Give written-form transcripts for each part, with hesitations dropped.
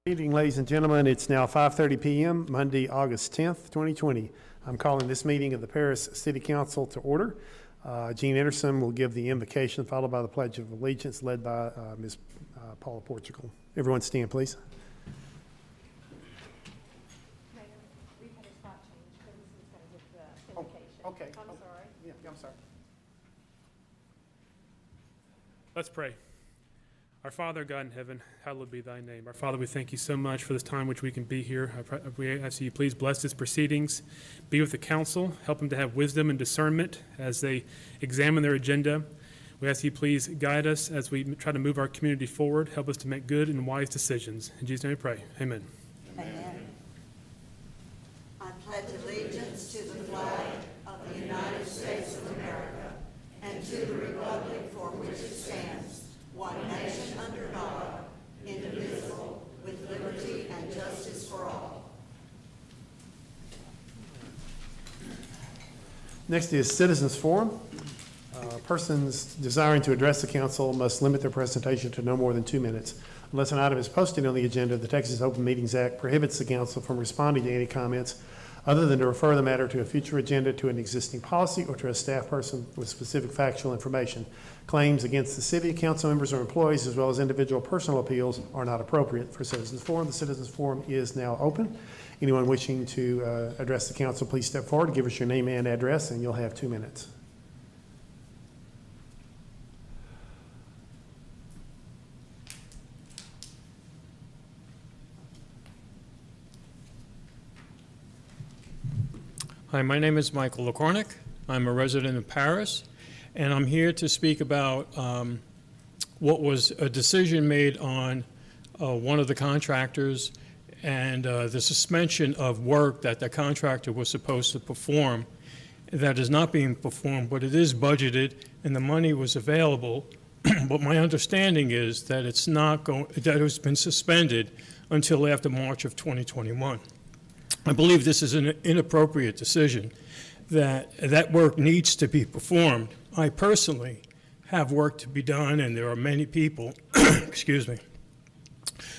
Good evening, ladies and gentlemen. It's now 5:30 p.m., Monday, August 10th, 2020. I'm calling this meeting of the Paris City Council to order. Gene Anderson will give the invocation, followed by the Pledge of Allegiance, led by Ms. Paula Portugal. Everyone stand, please. We've had a spot change, but this is going to give the invocation. Okay. I'm sorry. Yeah, I'm sorry. Let's pray. Our Father, God in heaven, hallowed be thy name. Our Father, we thank you so much for this time which we can be here. We ask you please bless this proceedings. Be with the council. Help them to have wisdom and discernment as they examine their agenda. We ask you please guide us as we try to move our community forward. Help us to make good and wise decisions. In Jesus' name we pray. Amen. Amen. I pledge allegiance to the flag of the United States of America and to the republic for which it stands, one nation under God, indivisible, with liberty and justice for all. Next is Citizens Forum. Persons desiring to address the council must limit their presentation to no more than 2 minutes. Unless an item is posted on the agenda, the Texas Open Meetings Act prohibits the council from responding to any comments other than to refer the matter to a future agenda, to an existing policy, or to a staff person with specific factual information. Claims against the city, council members, or employees, as well as individual personal appeals, are not appropriate for Citizens Forum. The Citizens Forum is now open. Anyone wishing to address the council, please step forward, give us your name and address, and you'll have 2 minutes. Hi, my name is Michael Lakornik. I'm a resident of Paris, and I'm here to speak about what was a decision made on one of the contractors and the suspension of work that the contractor was supposed to perform that is not being performed, but it is budgeted and the money was available. But my understanding is that it's not going, that it's been suspended until after March of 2021. I believe this is an inappropriate decision, that work needs to be performed. I personally have work to be done, and there are many people, excuse me,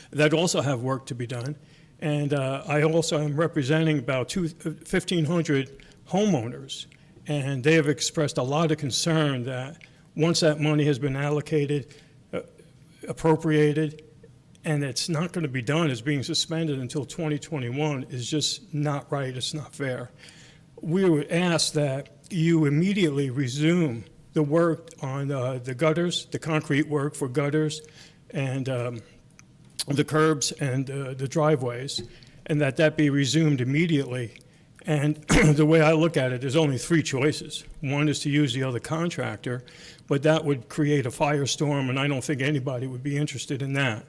that also have work to be done. And I also am representing about 1,500 homeowners, and they have expressed a lot of concern that once that money has been allocated, appropriated, and it's not going to be done, it's being suspended until 2021, is just not right, it's not fair. We would ask that you immediately resume the work on the gutters, the concrete work for gutters, and the curbs and the driveways, and that be resumed immediately. And the way I look at it, there's only 3 choices. One is to use the other contractor, but that would create a firestorm, and I don't think anybody would be interested in that.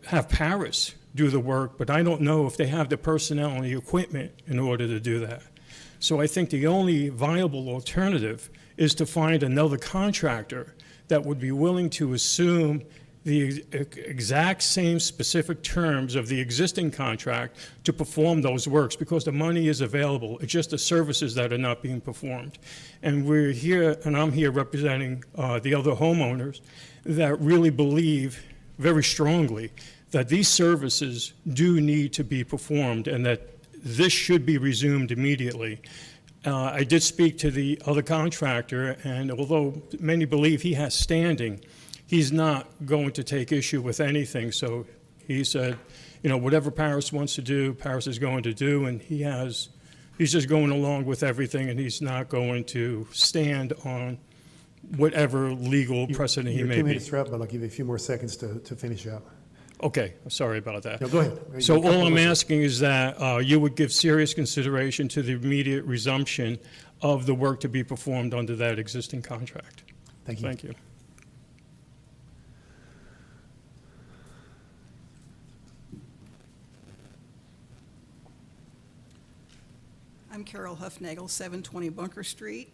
Have Paris do the work, but I don't know if they have the personnel and the equipment in order to do that. So I think the only viable alternative is to find another contractor that would be willing to assume the exact same specific terms of the existing contract to perform those works, because the money is available. It's just the services that are not being performed. And we're here, and I'm here representing the other homeowners that really believe very strongly that these services do need to be performed and that this should be resumed immediately. I did speak to the other contractor, and although many believe he has standing, he's not going to take issue with anything. So he said, you know, whatever Paris wants to do, Paris is going to do, and he's just going along with everything, and he's not going to stand on whatever legal precedent he may be. 2 minutes are up, but I'll give you a few more seconds to finish up. Okay, sorry about that. No, go ahead. So all I'm asking is that you would give serious consideration to the immediate resumption of the work to be performed under that existing contract. Thank you. Thank you. I'm Carol Huffnagel, 720 Bunker Street.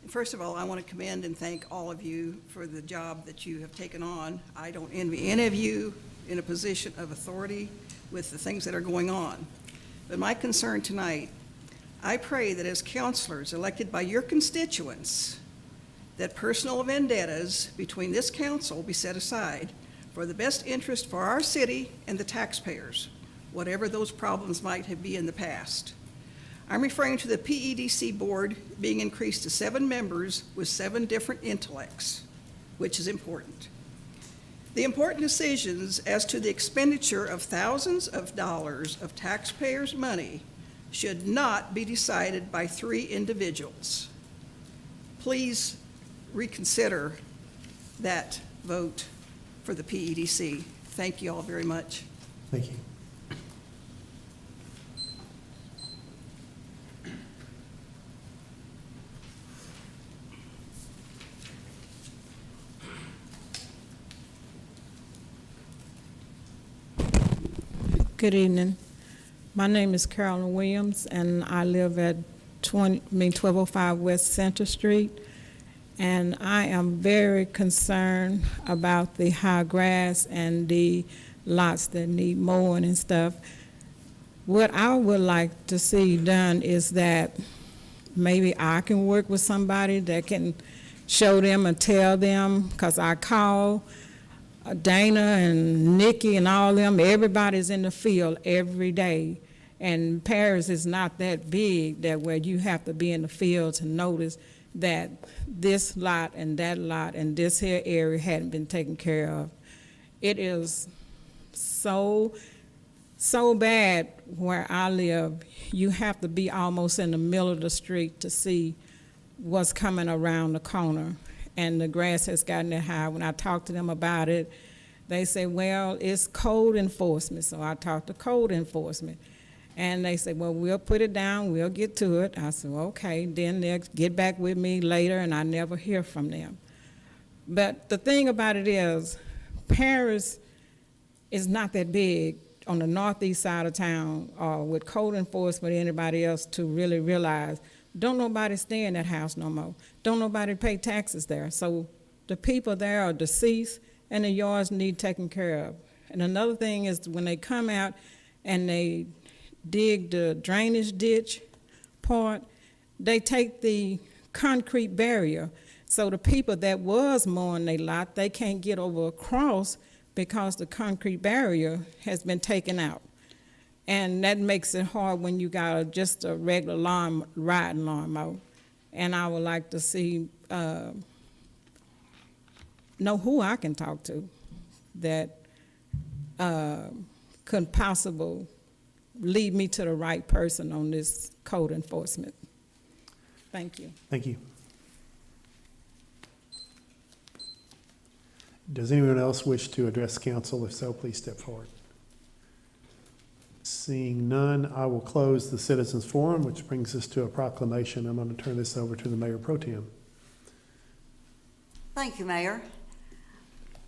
And first of all, I want to commend and thank all of you for the job that you have taken on. I don't envy any of you in a position of authority with the things that are going on. But my concern tonight, I pray that as counselors elected by your constituents, that personal vendettas between this council be set aside for the best interest for our city and the taxpayers, whatever those problems might have been in the past. I'm referring to the PEDC board being increased to 7 members with 7 different intellects, which is important. The important decisions as to the expenditure of thousands of dollars of taxpayers' money should not be decided by 3 individuals. Please reconsider that vote for the PEDC. Thank you all very much. Thank you. Good evening. My name is Carolyn Williams, and I live at 1205 West Center Street. And I am very concerned about the high grass and the lots that need mowing and stuff. What I would like to see done is that maybe I can work with somebody that can show them and tell them, because I call Dana and Nikki and all them, everybody's in the field every day. And Paris is not that big that where you have to be in the field to notice that this lot and this here area hadn't been taken care of. It is so bad where I live. You have to be almost in the middle of the street to see what's coming around the corner. And the grass has gotten that high. When I talk to them about it, they say, well, it's code enforcement. So I talk to code enforcement. And they say, well, we'll put it down, we'll get to it. I said, okay, then they'll get back with me later, and I never hear from them. But the thing about it is, Paris is not that big on the northeast side of town, or with code enforcement or anybody else to really realize, don't nobody stay in that house no more. Don't nobody pay taxes there. So the people there are deceased, and the yards need taken care of. And another thing is when they come out and they dig the drainage ditch part, they take the concrete barrier. So the people that was mowing their lot, they can't get over across because the concrete barrier has been taken out. And that makes it hard when you got just a regular riding lawnmower. And I would like to see, know who I can talk to that could possibly lead me to the right person on this code enforcement. Thank you. Thank you. Does anyone else wish to address council? If so, please step forward. Seeing none, I will close the citizens forum, which brings us to a proclamation. I'm going to turn this over to the Mayor Pro Tem. Thank you, Mayor.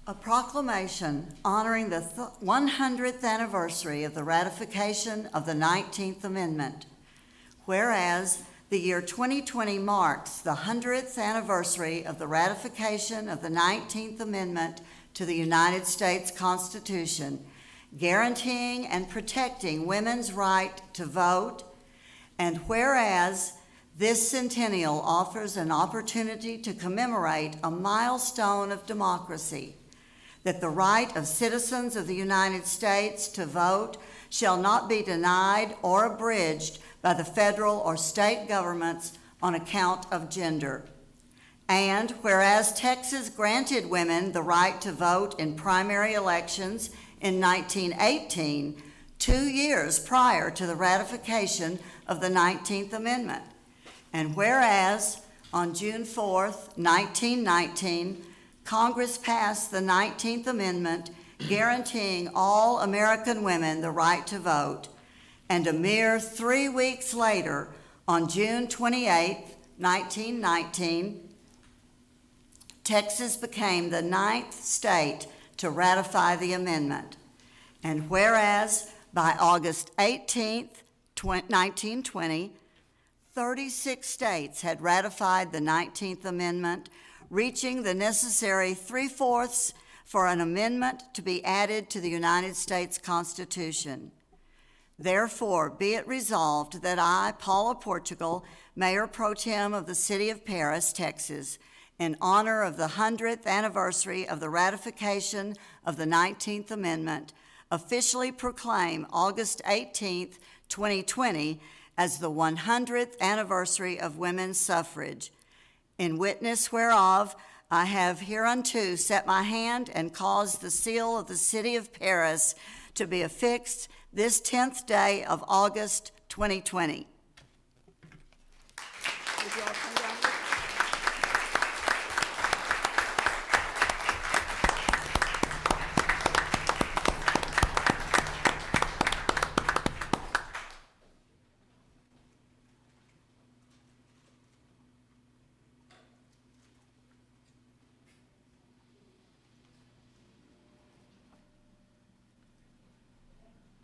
A proclamation honoring the 100th anniversary of the ratification of the 19th Amendment. Whereas the year 2020 marks the 100th anniversary of the ratification of the 19th Amendment to the United States Constitution, guaranteeing and protecting women's right to vote, and whereas this centennial offers an opportunity to commemorate a milestone of democracy, that the right of citizens of the United States to vote shall not be denied or abridged by the federal or state governments on account of gender. And whereas Texas granted women the right to vote in primary elections in 1918, 2 years prior to the ratification of the 19th Amendment. And whereas on June 4th, 1919, Congress passed the 19th Amendment guaranteeing all American women the right to vote, and a mere 3 weeks later, on June 28, 1919, Texas became the 9th state to ratify the amendment. And whereas by August 18, 1920, 36 states had ratified the 19th Amendment, reaching the necessary 3/4 for an amendment to be added to the United States Constitution. Therefore, be it resolved that I, Paula Portugal, Mayor Pro Tem of the City of Paris, Texas, in honor of the 100th anniversary of the ratification of the 19th Amendment, officially proclaim August 18th, 2020 as the 100th anniversary of women's suffrage. In witness whereof, I have hereunto set my hand and caused the seal of the city of Paris to be affixed this 10th day of August 2020. Would you all come down?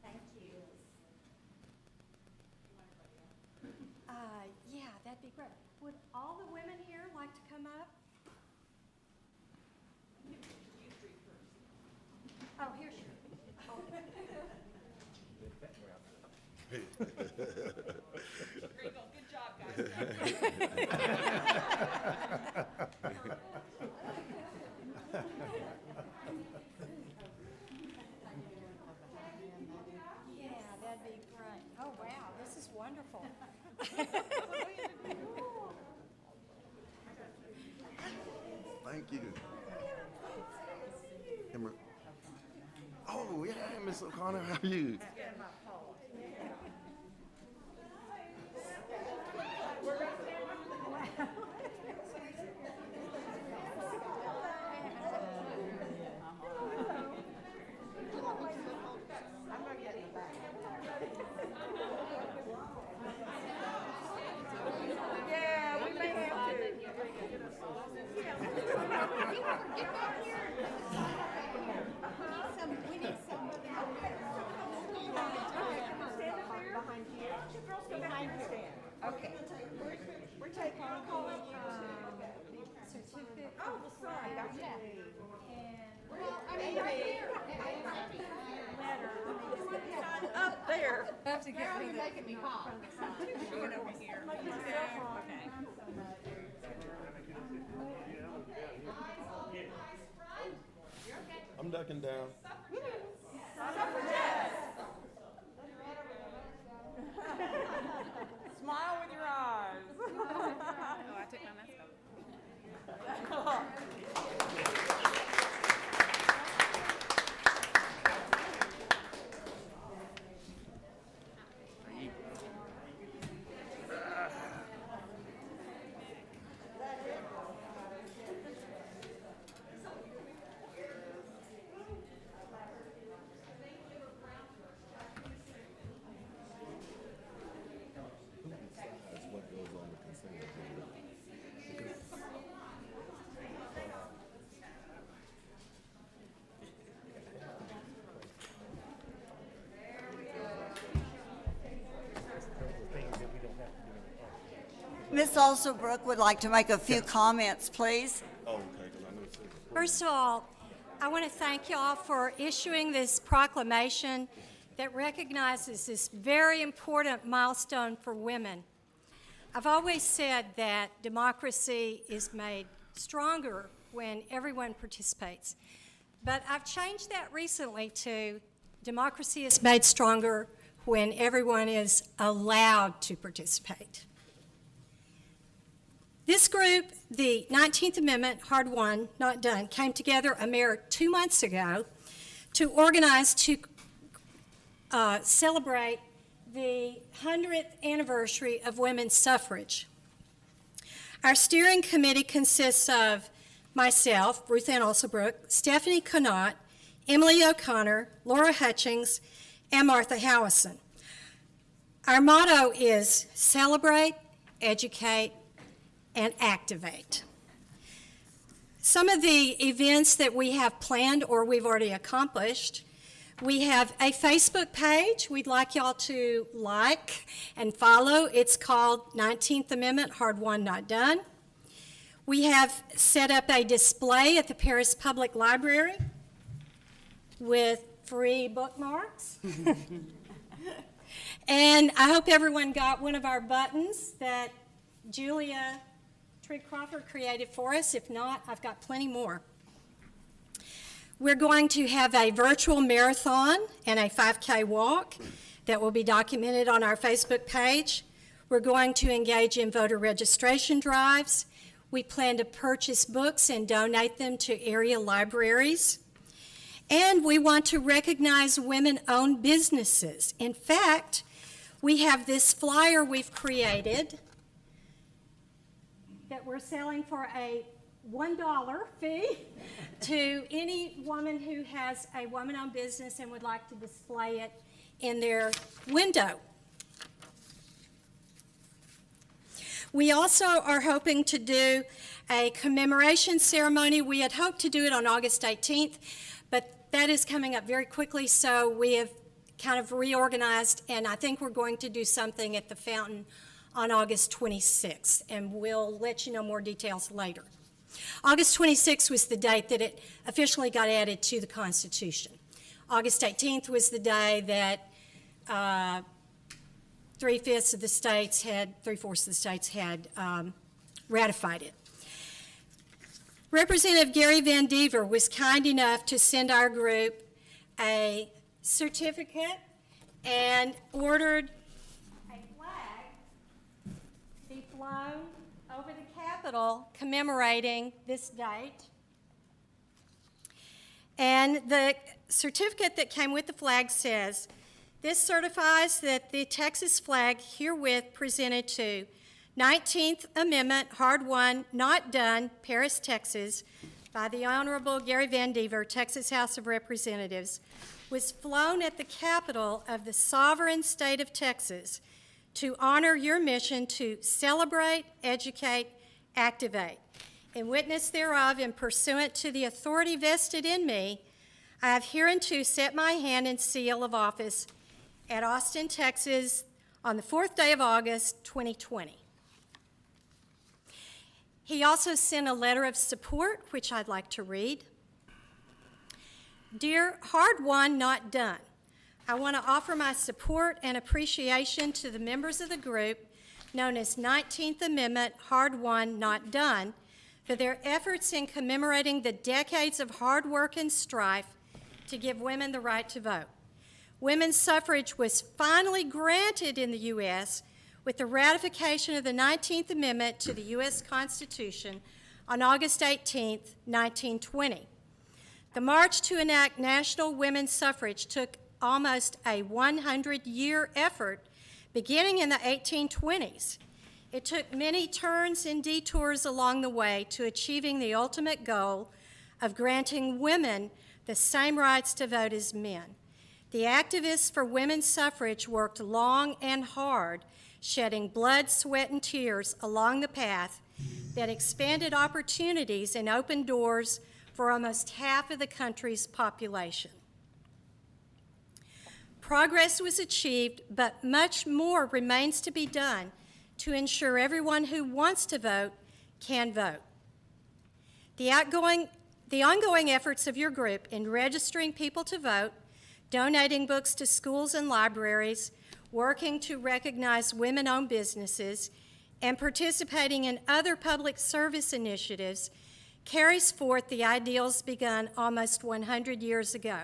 Thank you. Yeah, that'd be great. Would all the women here like to come up? Oh, here she is. Good job, guys. Yeah, that'd be great. Oh, wow, this is wonderful. Thank you. Emma. Oh, yeah, Miss O'Connor, how are you? We're taking certificate. Oh, sorry. Up there. Have to get me making me hot. Over here. Okay. I'm ducking down. Smile with your eyes. Oh, I took my mask off. That's what goes on the consent agenda. Ms. Alsobrook would like to make a few comments, please. Oh, okay, because I know it says. First of all, I want to thank y'all for issuing this proclamation that recognizes this very important milestone for women. I've always said that democracy is made stronger when everyone participates. But I've changed that recently to democracy is made stronger when everyone is allowed to participate. This group, the 19th Amendment, hard won, not done, came together a mere 2 months ago to organize to celebrate the 100th anniversary of women's suffrage. Our steering committee consists of myself, Ruth Ann Alsobrook, Stephanie Connaught, Emily O'Connor, Laura Hutchings, and Martha Howison. Our motto is celebrate, educate, and activate. Some of the events that we have planned or we've already accomplished, we have a Facebook page we'd like y'all to like and follow. It's called 19th Amendment, Hard Won, Not Done. We have set up a display at the Paris Public Library with free bookmarks. And I hope everyone got one of our buttons that Julia Tree Crawford created for us. If not, I've got plenty more. We're going to have a virtual marathon and a 5K walk that will be documented on our Facebook page. We're going to engage in voter registration drives. We plan to purchase books and donate them to area libraries. And we want to recognize women-owned businesses. In fact, we have this flyer we've created that we're selling for a $1 fee to any woman who has a woman-owned business and would like to display it in their window. We also are hoping to do a commemoration ceremony. We had hoped to do it on August 18th, but that is coming up very quickly, so we have kind of reorganized, and I think we're going to do something at the fountain on August 26th, and we'll let you know more details later. August 26th was the date that it officially got added to the Constitution. August 18th was the day that three-fourths of the states had ratified it. Representative Gary Van Dever was kind enough to send our group a certificate and ordered a flag to be flown over the Capitol commemorating this date. And the certificate that came with the flag says, "This certifies that the Texas flag herewith presented to 19th Amendment, Hard Won, Not Done, Paris, Texas, by the Honorable Gary Van Dever, Texas House of Representatives, was flown at the Capitol of the sovereign state of Texas to honor your mission to celebrate, educate, activate. In witness thereof and pursuant to the authority vested in me, I have hereunto set my hand and seal of office at Austin, Texas, on the 4th day of August, 2020. He also sent a letter of support, which I'd like to read. Dear Hard Won, Not Done, I want to offer my support and appreciation to the members of the group known as 19th Amendment, Hard Won, Not Done, for their efforts in commemorating the decades of hard work and strife to give women the right to vote. Women's suffrage was finally granted in the U.S. with the ratification of the 19th Amendment to the U.S. Constitution on August 18, 1920. The march to enact national women's suffrage took almost a 100-year effort beginning in the 1820s. It took many turns and detours along the way to achieving the ultimate goal of granting women the same rights to vote as men. The activists for women's suffrage worked long and hard, shedding blood, sweat, and tears along the path that expanded opportunities and opened doors for almost half of the country's population. Progress was achieved, but much more remains to be done to ensure everyone who wants to vote can vote. The ongoing efforts of your group in registering people to vote, donating books to schools and libraries, working to recognize women-owned businesses, and participating in other public service initiatives carries forth the ideals begun almost 100 years ago.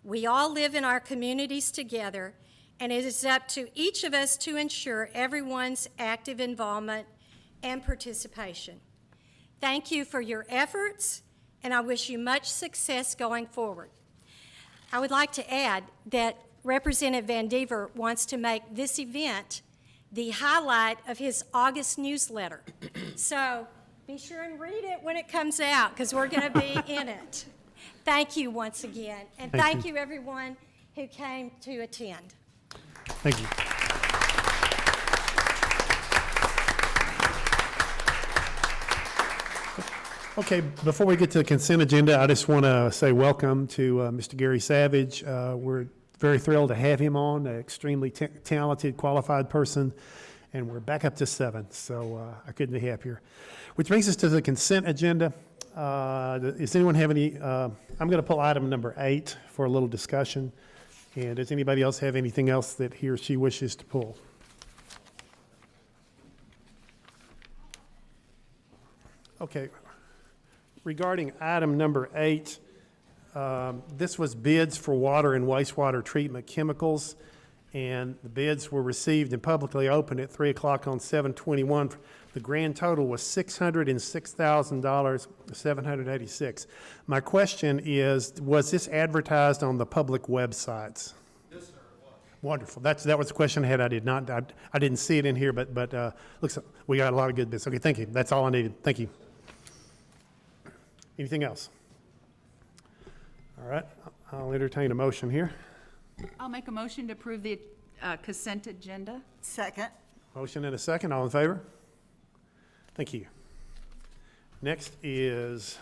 We all live in our communities together, and it is up to each of us to ensure everyone's active involvement and participation. Thank you for your efforts, and I wish you much success going forward. I would like to add that Representative Van Dever wants to make this event the highlight of his August newsletter. So be sure and read it when it comes out, because we're going to be in it. Thank you once again, and thank you everyone who came to attend. Thank you. Okay, before we get to the consent agenda, I just want to say welcome to Mr. Gary Savage. We're very thrilled to have him on, an extremely talented, qualified person, and we're back up to 7, so I couldn't be happier. Which brings us to the consent agenda. Does anyone have any, I'm going to pull item number 8 for a little discussion. And does anybody else have anything else that he or she wishes to pull? Okay. Regarding item number 8, this was bids for water and wastewater treatment chemicals, and the bids were received and publicly opened at 3 o'clock on 7/21. The grand total was $606,786. My question is, was this advertised on the public websites? Yes, sir, it was. Wonderful. That was the question I had. I didn't see it in here, but looks like we got a lot of good bids. Okay, thank you. That's all I needed. Thank you. Anything else? All right, I'll entertain a motion here. I'll make a motion to approve the consent agenda. Second. Motion and a second. All in favor? Thank you. Next is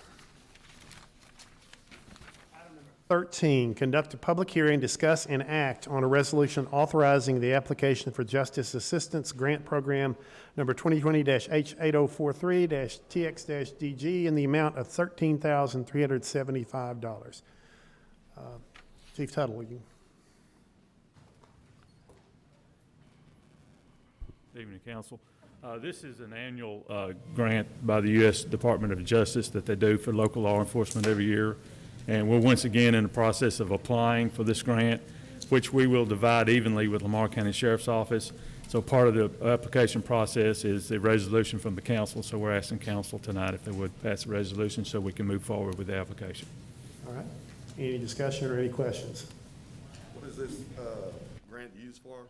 item number 13, conduct a public hearing, discuss and act on a resolution authorizing the application for Justice Assistance Grant Program number 2020-H8043-TX-DG in the amount of $13,375. Chief Tuttle, will you? Good evening, Council. This is an annual grant by the U.S. Department of Justice that they do for local law enforcement every year. And we're once again in the process of applying for this grant, which we will divide evenly with Lamar County Sheriff's Office. So part of the application process is the resolution from the council. So we're asking council tonight if they would pass a resolution so we can move forward with the application. All right. Any discussion or any questions? What is this grant used for?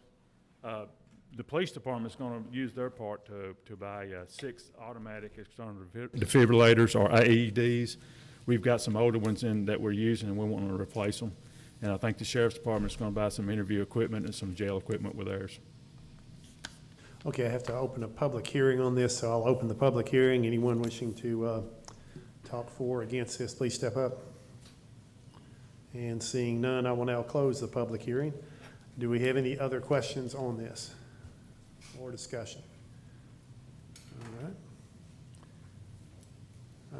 The police department's going to use their part to buy 6 automatic external defibrillators, or AEDs. We've got some older ones in that we're using, and we want to replace them. And I think the sheriff's department's going to buy some interview equipment and some jail equipment with theirs. Okay, I have to open a public hearing on this, so I'll open the public hearing. Anyone wishing to talk for or against this, please step up. And seeing none, I will now close the public hearing. Do we have any other questions on this or discussion?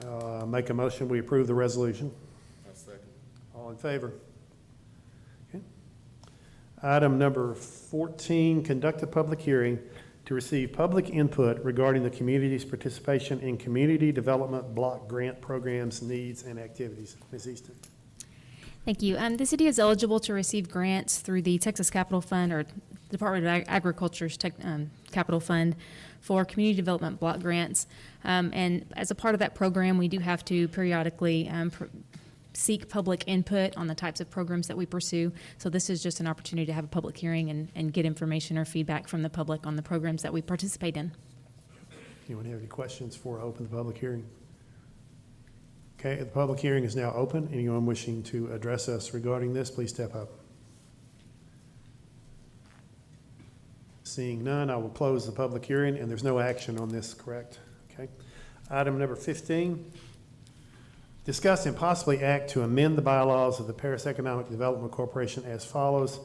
All right. Make a motion, we approve the resolution. I second. All in favor? Okay. Item number 14, conduct a public hearing to receive public input regarding the community's participation in community development block grant programs, needs, and activities. Ms. Easton. Thank you. The city is eligible to receive grants through the Texas Capital Fund, or Department of Agriculture's Capital Fund, for community development block grants. And as a part of that program, we do have to periodically seek public input on the types of programs that we pursue. So this is just an opportunity to have a public hearing and get information or feedback from the public on the programs that we participate in. Anyone have any questions before I open the public hearing? Okay, the public hearing is now open. Anyone wishing to address us regarding this, please step up. Seeing none, I will close the public hearing, and there's no action on this, correct? Okay. Item number 15, discuss and possibly act to amend the bylaws of the Paris Economic Development Corporation as follows.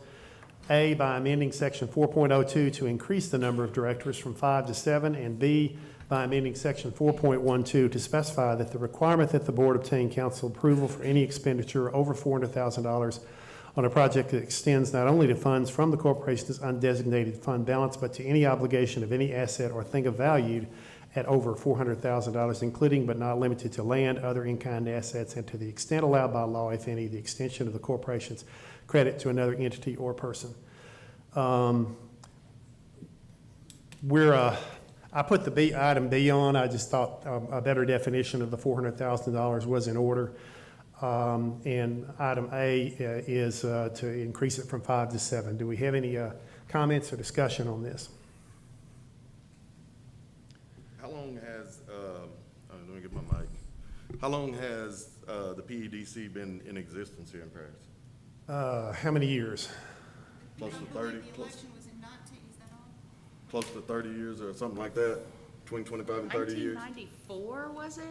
A, by amending section 4.02 to increase the number of directors from 5 to 7, and B, by amending section 4.12 to specify that the requirement that the board obtain council approval for any expenditure over $400,000 on a project that extends not only to funds from the corporation's undesignated fund balance, but to any obligation of any asset or thing of value at over $400,000, including but not limited to land, other in-kind assets, and to the extent allowed by law, if any, the extension of the corporation's credit to another entity or person. I put the item B on. I just thought a better definition of the $400,000 was in order. And item A is to increase it from 5 to 7. Do we have any comments or discussion on this? How long has, let me get my mic. How long has the PEDC been in existence here in Paris? How many years? Close to 30? Close to 30 years or something like that? Between 25 and 30 years? 1994, was it?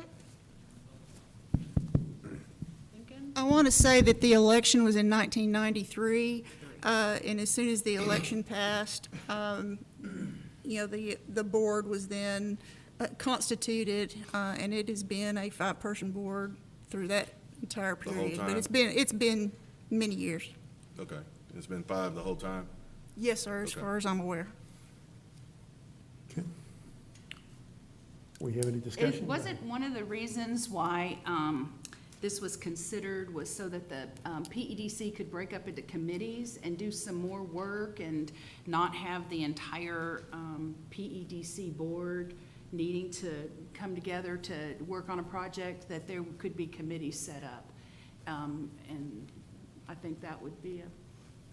I want to say that the election was in 1993, and as soon as the election passed, the board was then constituted, and it has been a 5-person board through that entire The whole period. time? But it's been many years. Okay. It's been 5 the whole time? Yes, sir, as Okay. far as I'm aware. Okay. We have any It discussion? wasn't one of the reasons why this was considered was so that the PEDC could break up into committees and do some more work and not have the entire PEDC board needing to come together to work on a project, that there could be committees set up. And I think that would be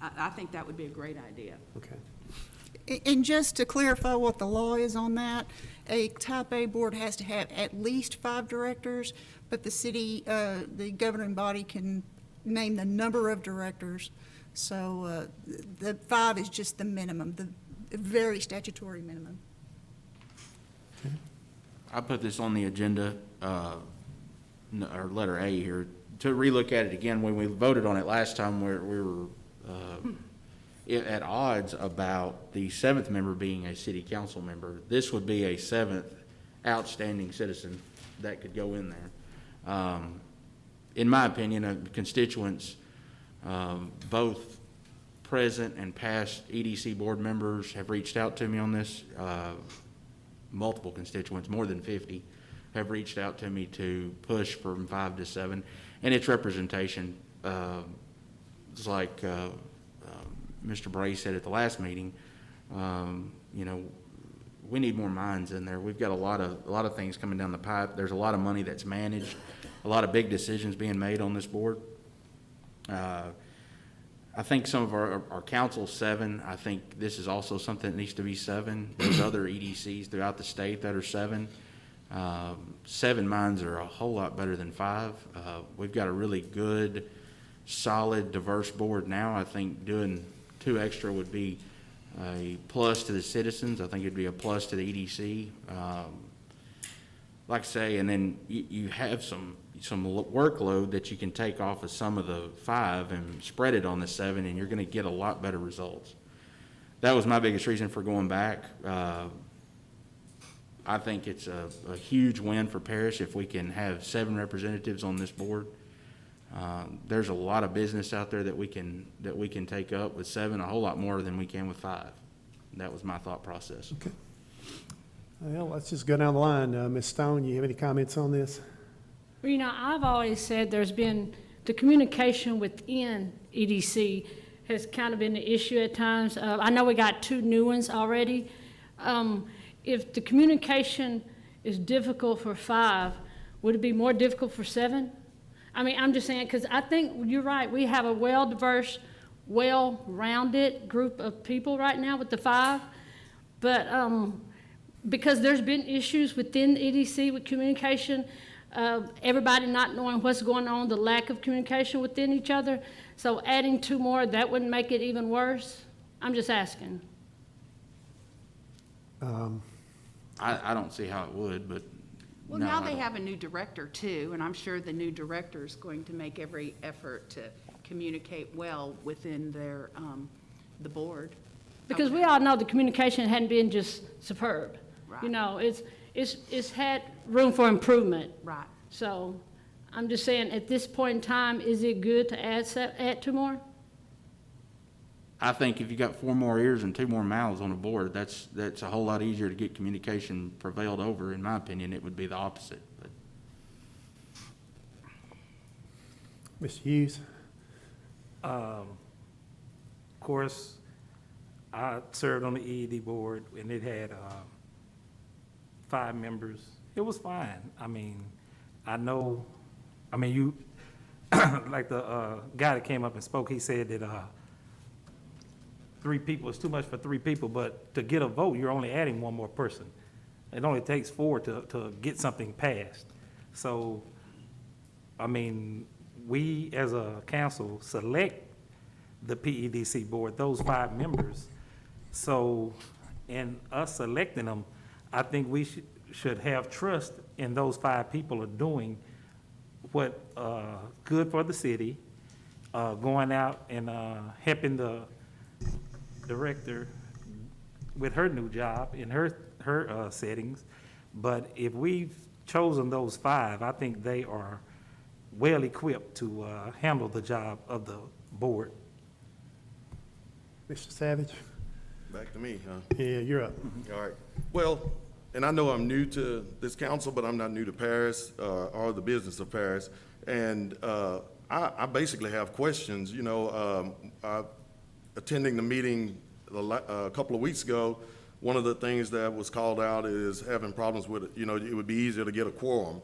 I think that would be a great idea. Okay. And just to clarify what the law is on that, a type A board has to have at least 5 directors, but the city, the governing body can name the number of directors. So the 5 is just the minimum, the very statutory minimum. I put this on the agenda, or letter A here, to relook at it again. When we voted on it last time, we were at odds about the 7th member being a city council member. This would be a 7th outstanding citizen that could go in there. In my opinion, constituents, both present and past EDC board members have reached out to me on this. Multiple constituents, more than 50, have reached out to me to push from 5 to 7, and its representation. It's like Mr. Bray said at the last meeting. You know, we need more minds in there. We've got a lot of things coming down the pipe. There's a lot of money that's managed, a lot of big decisions being made on this board. I think some of our council's 7. I think this is also something that needs to be 7. There's other EDCs throughout the state that are 7. 7 minds are a whole lot better than 5. We've got a really good, solid, diverse board now. I think doing 2 extra would be a plus to the citizens. I think it'd be a plus to the EDC. Like I say, and then you have some workload that you can take off of some of the 5 and spread it on the 7, and you're going to get a lot better results. That was my biggest reason for going back. I think it's a huge win for Parrish if we can have 7 representatives on this board. There's a lot of business out there that we can take up with 7, a whole lot more than we can with 5. That was my thought process. Okay. Well, let's just go down the line. Ms. Stone, you have any comments on this? Well, you know, I've always said there's been, the communication within EDC has kind of been the issue at times. I know we got 2 new ones already. If the communication is difficult for 5, would it be more difficult for 7? I mean, I'm just saying, because I think you're right. We have a well-diverse, well-rounded group of people right now with the 5. But because there's been issues within the EDC with communication, everybody not knowing what's going on, the lack of communication within each other. So adding 2 more, that wouldn't make it even worse? I'm just asking. I don't see how it would, but Well, no, now I they don't. have a new director too, and I'm sure the new director is going to make every effort to communicate well within their, the board. Because we all know the communication hadn't been just superb. Right. You know, it's had room for improvement. Right. So I'm just saying, at this point in time, is it good to add 2 more? I think if you got 4 more ears and 2 more mouths on a board, that's a whole lot easier to get communication prevailed over. In my opinion, it would be the opposite. But Mr. Hughes? Of course, I served on the EED board, and it had 5 members. It was fine. I mean, you, like the guy that came up and spoke, he said that 3 people is too much for 3 people, but to get a vote, you're only adding 1 more person. It only takes 4 to get something passed. So, I mean, we as a council select the PEDC board, those 5 members. So, in us selecting them, I think we should have trust in those 5 people are doing what good for the city, going out and helping the director with her new job in her settings. But if we've chosen those 5, I think they are well equipped to handle the job of the board. Mr. Savage? Back to me, huh? Yeah, you're up. All right. Well, and I know I'm new to this council, but I'm not new to Paris or the business of Paris. And I basically have questions. You know, attending the meeting a couple of weeks ago, one of the things that was called out is having problems with, you know, it would be easier to get a quorum.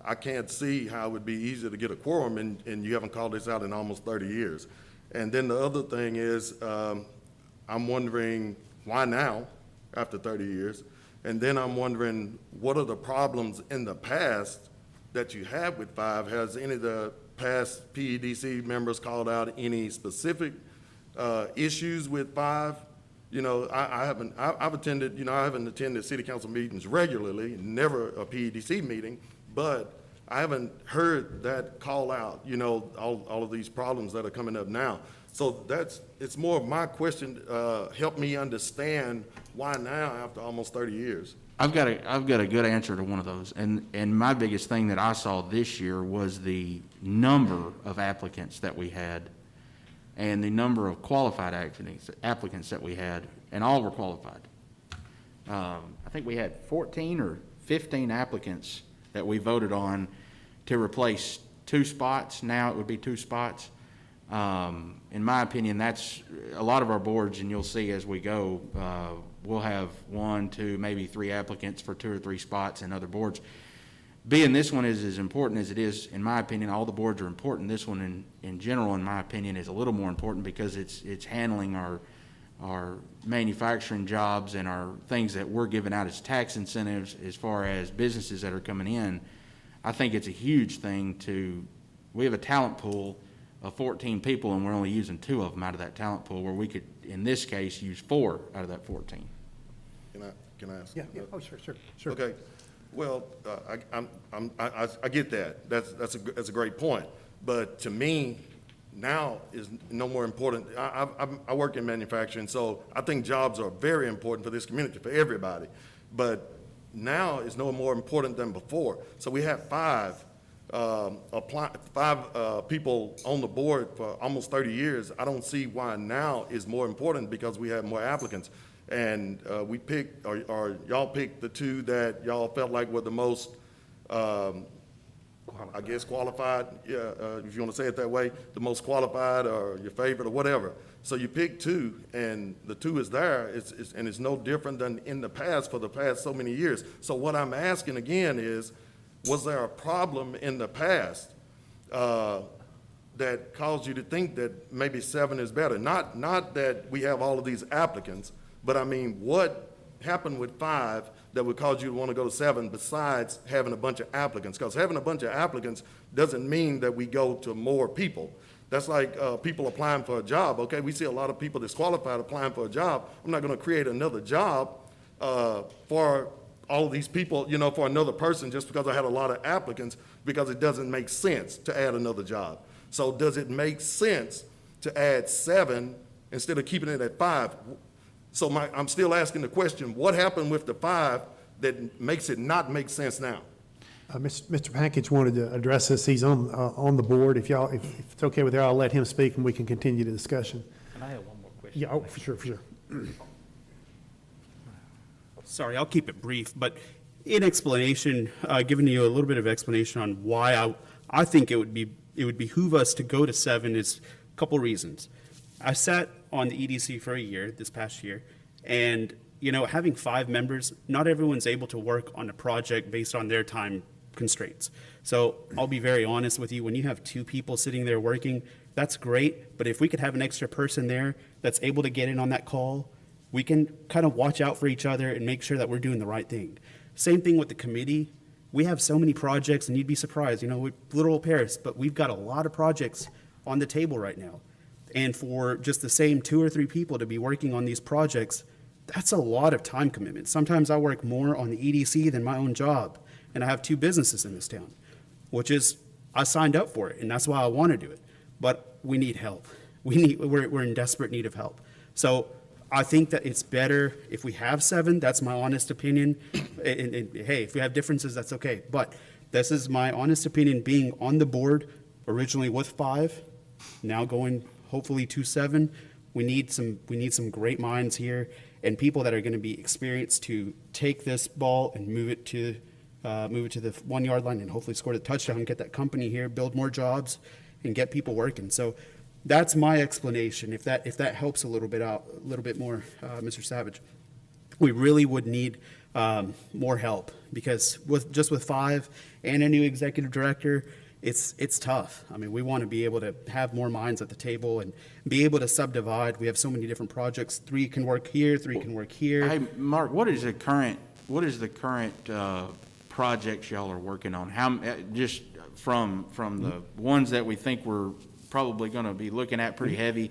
I can't see how it would be easier to get a quorum, and you haven't called this out in almost 30 years. And then the other thing is, I'm wondering why now, after 30 years? And then I'm wondering, what are the problems in the past that you have with 5? Has any of the past PEDC members called out any specific issues with 5? You know, I've attended, you know, I haven't attended city council meetings regularly, never a PEDC meeting, but I haven't heard that call out, you know, all of these problems that are coming up now. So it's more of my question, help me understand why now after almost 30 years? I've got a good answer to one of those. And my biggest thing that I saw this year was the number of applicants that we had and the number of qualified applicants that we had, and all were qualified. I think we had 14 or 15 applicants that we voted on to replace 2 spots. Now it would be 2 spots. In my opinion, that's a lot of our boards, and you'll see as we go, we'll have 1, 2, maybe 3 applicants for 2 or 3 spots in other boards. Being this one is as important as it is, in my opinion, all the boards are important. This one in general, in my opinion, is a little more important because it's handling our manufacturing jobs and our things that we're giving out as tax incentives as far as businesses that are coming in. I think it's a huge thing we have a talent pool of 14 people, and we're only using 2 of them out of that talent pool, where we could, in this case, use 4 out of that 14. Can I ask? Yeah, oh, sure. Okay, well, I get that. That's a great point. But to me, now is no more important. I work in manufacturing, so I think jobs are very important for this community, for everybody. But now is no more important than before. So we have 5 people on the board for almost 30 years. I don't see why now is more important because we have more applicants. And we picked, or y'all picked the 2 that y'all felt like were the most, I guess, qualified, if you want to say it that way, the most qualified or your favorite or whatever. So you picked 2, and the 2 is there, and it's no different than in the past for the past so many years. So what I'm asking again is, was there a problem in the past that caused you to think that maybe 7 is better? Not that we have all of these applicants, but I mean, what happened with 5 that would cause you to want to go to 7 besides having a bunch of applicants? Because having a bunch of applicants doesn't mean that we go to more people. That's like people applying for a job, okay? We see a lot of people that's qualified applying for a job. I'm not going to create another job for all of these people, you know, for another person just because I had a lot of applicants, because it doesn't make sense to add another job. So does it make sense to add 7 instead of keeping it at 5? So I'm still asking the question, what happened with the 5 that makes it not make sense now? Mr. Package wanted to address this. He's on the board. If it's okay with you, I'll let him speak and we can continue the discussion. And I have one more question. Yeah, oh, for sure. Sorry, I'll keep it brief, but in explanation, giving you a little bit of explanation on why I think it would behoove us to go to 7 is a couple reasons. I sat on the EDC for a year, this past year, and, you know, having 5 members, not everyone's able to work on a project based on their time constraints. So I'll be very honest with you, when you have 2 people sitting there working, that's great, but if we could have an extra person there that's able to get in on that call, we can kind of watch out for each other and make sure that we're doing the right thing. Same thing with the committee. We have so many projects, and you'd be surprised, you know, with little old Paris, but we've got a lot of projects on the table right now. And for just the same 2 or 3 people to be working on these projects, that's a lot of time commitment. Sometimes I work more on the EDC than my own job, and I have 2 businesses in this town, which is, I signed up for it, and that's why I want to do it. But we need help. We're in desperate need of help. So I think that it's better if we have 7. That's my honest opinion. And hey, if we have differences, that's okay. But this is my honest opinion, being on the board originally with 5, now going hopefully to 7. We need some great minds here. and people that are going to be experienced to take this ball and move it to the 1 yard line and hopefully score the touchdown, get that company here, build more jobs, and get people working. So that's my explanation. If that helps a little bit more, Mr. Savage, we really would need more help, because with 5 and a new executive director, it's tough. I mean, we want to be able to have more minds at the table and be able to subdivide. We have so many different projects. 3 can work here, 3 can work here. Hey, Mark, what is the current projects y'all are working on? How, just from the ones that we think we're probably going to be looking at pretty heavy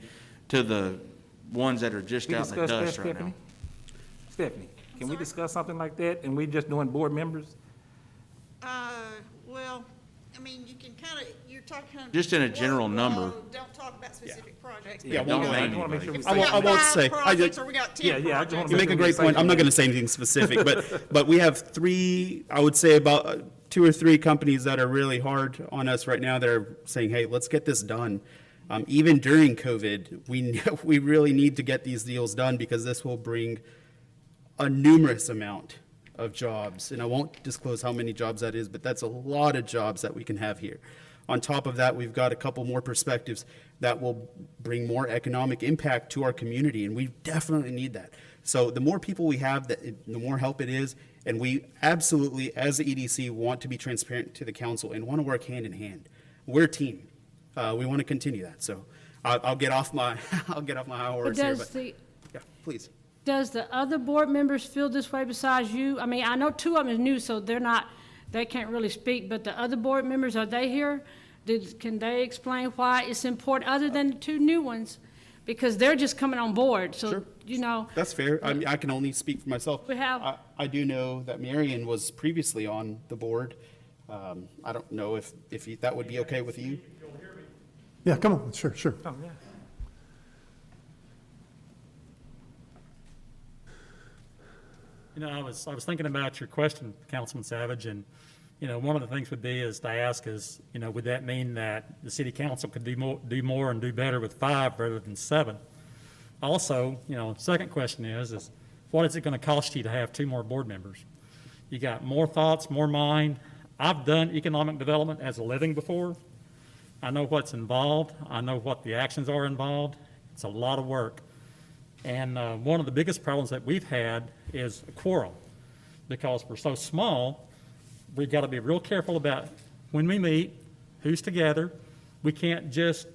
to the ones that are just out in the dust right now? Stephanie, can we discuss something like that, and we just doing board members? Well, I mean, you can kind of, you're talking. Just in a general number. Don't talk about specific projects. Yeah, don't I name just wanna make sure we If we say- got I won't 5 say. projects, or we got 10 Yeah, I just projects. wanna You make a great point. I'm not going to say anything specific, but we have 3, I would say about 2 or 3 companies that are really hard on us right now that are saying, hey, let's get this done. Even during COVID, we really need to get these deals done, because this will bring a numerous amount of jobs. And I won't disclose how many jobs that is, but that's a lot of jobs that we can have here. On top of that, we've got a couple more perspectives that will bring more economic impact to our community, and we definitely need that. So the more people we have, the more help it is, and we absolutely, as the EDC, want to be transparent to the council and want to work hand in hand. We're a team. We want to continue that. So I'll get off my high horse here. But yeah, please. Does the other board members feel this way besides you? I mean, I know 2 of them is new, so they can't really speak, but the other board members, are they here? Can they explain why it's important, other than the 2 new ones? Because they're just coming on board, so, Sure. you know. That's fair. I mean, I can only speak for myself. We have- I do know that Marion was previously on the board. I don't know if that would be okay with you. Yeah, come on, sure. Oh, yeah. You know, I was thinking about your question, Councilman Savage, and, you know, one of the things would be is to ask is, you know, would that mean that the city council could do more and do better with 5 rather than 7? Also, you know, second question is what is it going to cost you to have 2 more board members? You got more thoughts, more mind. I've done economic development as a living before. I know what's involved. I know what the actions are involved. It's a lot of work. And one of the biggest problems that we've had is a quorum. Because we're so small, we've got to be real careful about when we meet, who's together. We can't just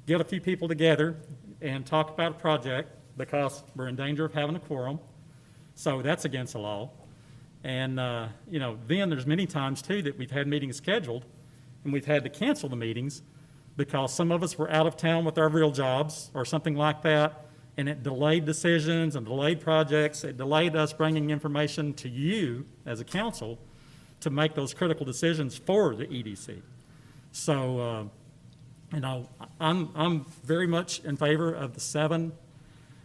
get a few people together and talk about a project, because we're in danger of having a quorum. So that's against the law. And, you know, then there's many times, too, that we've had meetings scheduled, and we've had to cancel the meetings because some of us were out of town with our real jobs or something like that, and it delayed decisions and delayed projects. It delayed us bringing information to you as a council to make those critical decisions for the EDC. So, you know, I'm very much in favor of the 7.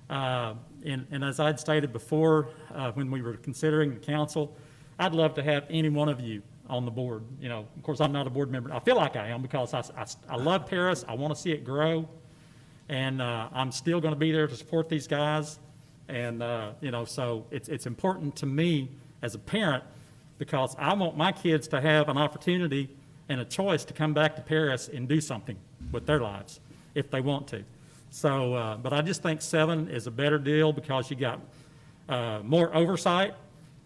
And as I'd stated before, when we were considering the council, I'd love to have any one of you on the board. You know, of course, I'm not a board member. I feel like I am, because I love Paris. I want to see it grow. And I'm still going to be there to support these guys. And, you know, so it's important to me as a parent, because I want my kids to have an opportunity and a choice to come back to Paris and do something with their lives if they want to. So, but I just think 7 is a better deal, because you got more oversight.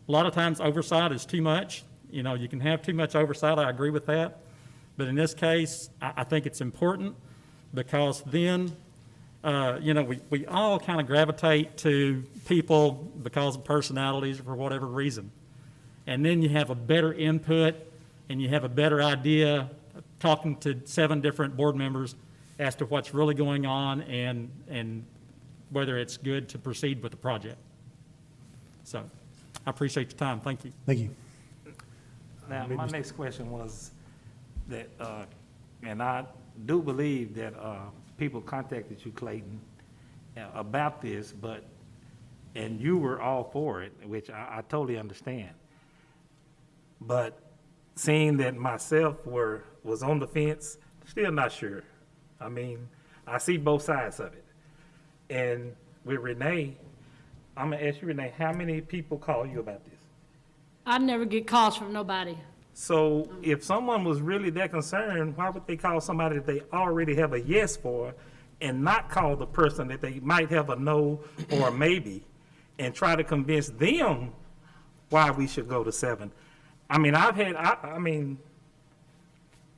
A lot of times oversight is too much. You know, you can have too much oversight. I agree with that. But in this case, I think it's important, because then, you know, we all kind of gravitate to people because of personalities or for whatever reason. And then you have a better input, and you have a better idea talking to 7 different board members as to what's really going on and whether it's good to proceed with the project. So I appreciate your time. Thank you. Thank you. Now, my next question was that, and I do believe that people contacted you, Clayton, about this, and you were all for it, which I totally understand. But seeing that myself was on the fence, still not sure. I mean, I see both sides of it. And with Renee, I'm gonna ask you, Renee, how many people call you about this? I never get calls from nobody. So if someone was really that concerned, why would they call somebody that they already have a yes for and not call the person that they might have a no or a maybe and try to convince them why we should go to 7? I mean, I mean,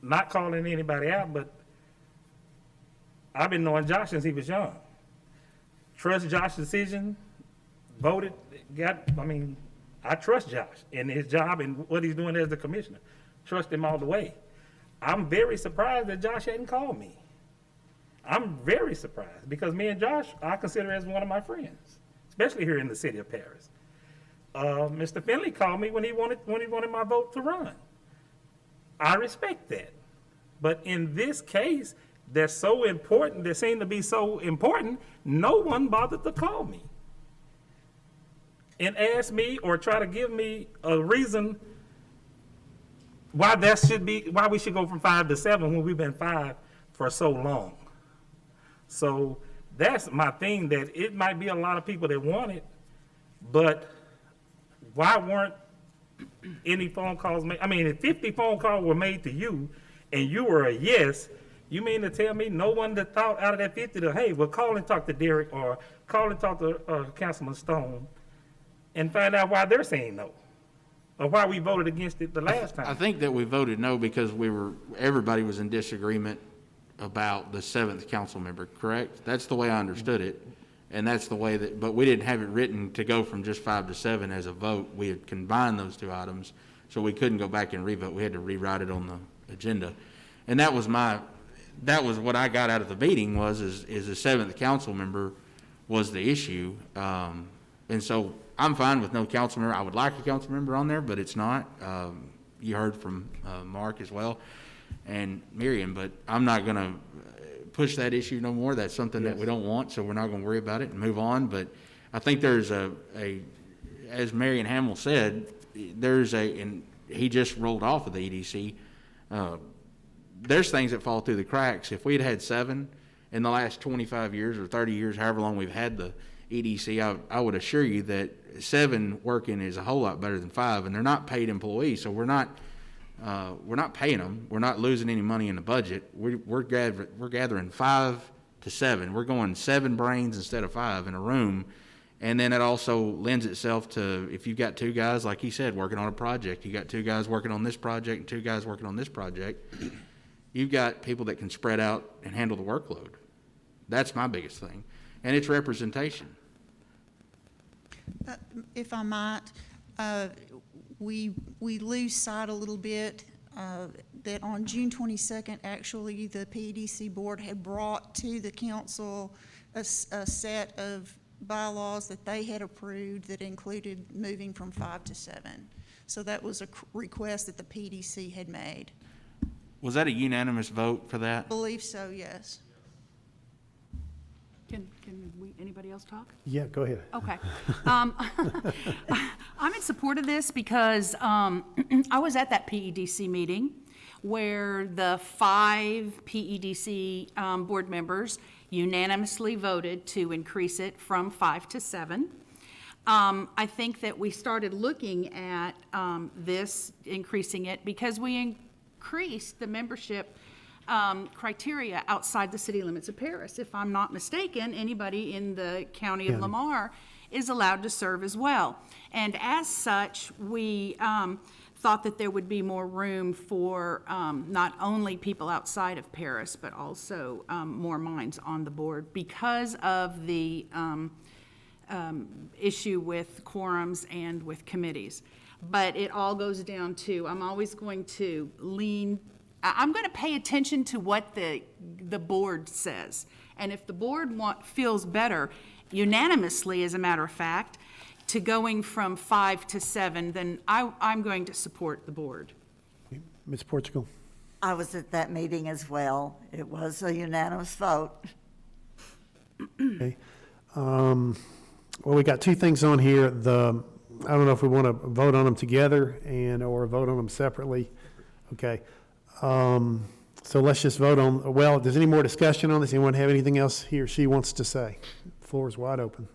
not calling anybody out, but I've been knowing Josh since he was young. Trust Josh's decision, voted, I trust Josh in his job and what he's doing as the commissioner. Trust him all the way. I'm very surprised that Josh hadn't called me. I'm very surprised because me and Josh, I consider as one of my friends, especially here in the city of Paris. Mr. Finley called me when he wanted my vote to run. I respect that. But in this case, that's so important, that seemed to be so important, no one bothered to call me and ask me or try to give me a reason why we should go from 5 to 7 when we've been 5 for so long. So that's my thing, that it might be a lot of people that want it, but why weren't any phone calls made? I mean, if 50 phone calls were made to you and you were a yes, you mean to tell me no one that thought out of that 50 to, hey, well, call and talk to Derek or call and talk to Councilman Stone and find out why they're saying no, or why we voted against it the last time? I think that we voted no because everybody was in disagreement about the 7th council member, correct? That's the way I understood it. And that's the way but we didn't have it written to go from just 5 to 7 as a vote. We had combined those two items, so we couldn't go back and revote. We had to rewrite it on the agenda. And that was what I got out of the meeting is the 7th council member was the issue. And so I'm fine with no council member. I would like a council member on there, but it's not. You heard from Mark as well and Miriam, but I'm not going to push that issue no more. That's something that we don't want, so we're not going to worry about it and move on. But I think there's as Marion Hamill said, and he just rolled off of the EDC. There's things that fall through the cracks. If we'd had 7 in the last 25 years or 30 years, however long we've had the EDC, I would assure you that 7 working is a whole lot better than 5, and they're not paid employees, so we're not paying them. We're not losing any money in the budget. We're gathering 5 to 7. We're going 7 brains instead of 5 in a room, and then it also lends itself to, if you've got 2 guys, like he said, working on a project, you got 2 guys working on this project and 2 guys working on this project, you've got people that can spread out and handle the workload. That's my biggest thing, and it's representation. If I might, we lose sight a little bit that on June 22nd, actually, the PEDC board had brought to the council a set of bylaws that they had approved that included moving from 5 to 7. So that was a request that the PEDC had made. Was that a unanimous vote for that? I believe so, yes. Anybody else talk? Yeah, go ahead. Okay. I'm in support of this because I was at that PEDC meeting where the 5 PEDC board members unanimously voted to increase it from 5 to 7. I think that we started looking at this, increasing it, because we increased the membership criteria outside the city limits of Paris. If I'm not mistaken, anybody in the county of Lamar is allowed to serve as well. And as such, we thought that there would be more room for not only people outside of Paris, but also more minds on the board because of the issue with quorums and with committees. But it all goes down to, I'm always going to I'm going to pay attention to what the board says. And if the board feels better, unanimously, as a matter of fact, to going from 5 to 7, then I'm going to support the board. Ms. Portugal. I was at that meeting as well. It was a unanimous vote. Okay. Well, we got 2 things on here. I don't know if we want to vote on them together or vote on them separately. Okay. So let's just vote on, well, does any more discussion on this? Anyone have anything else he or she wants to say? The floor is wide open.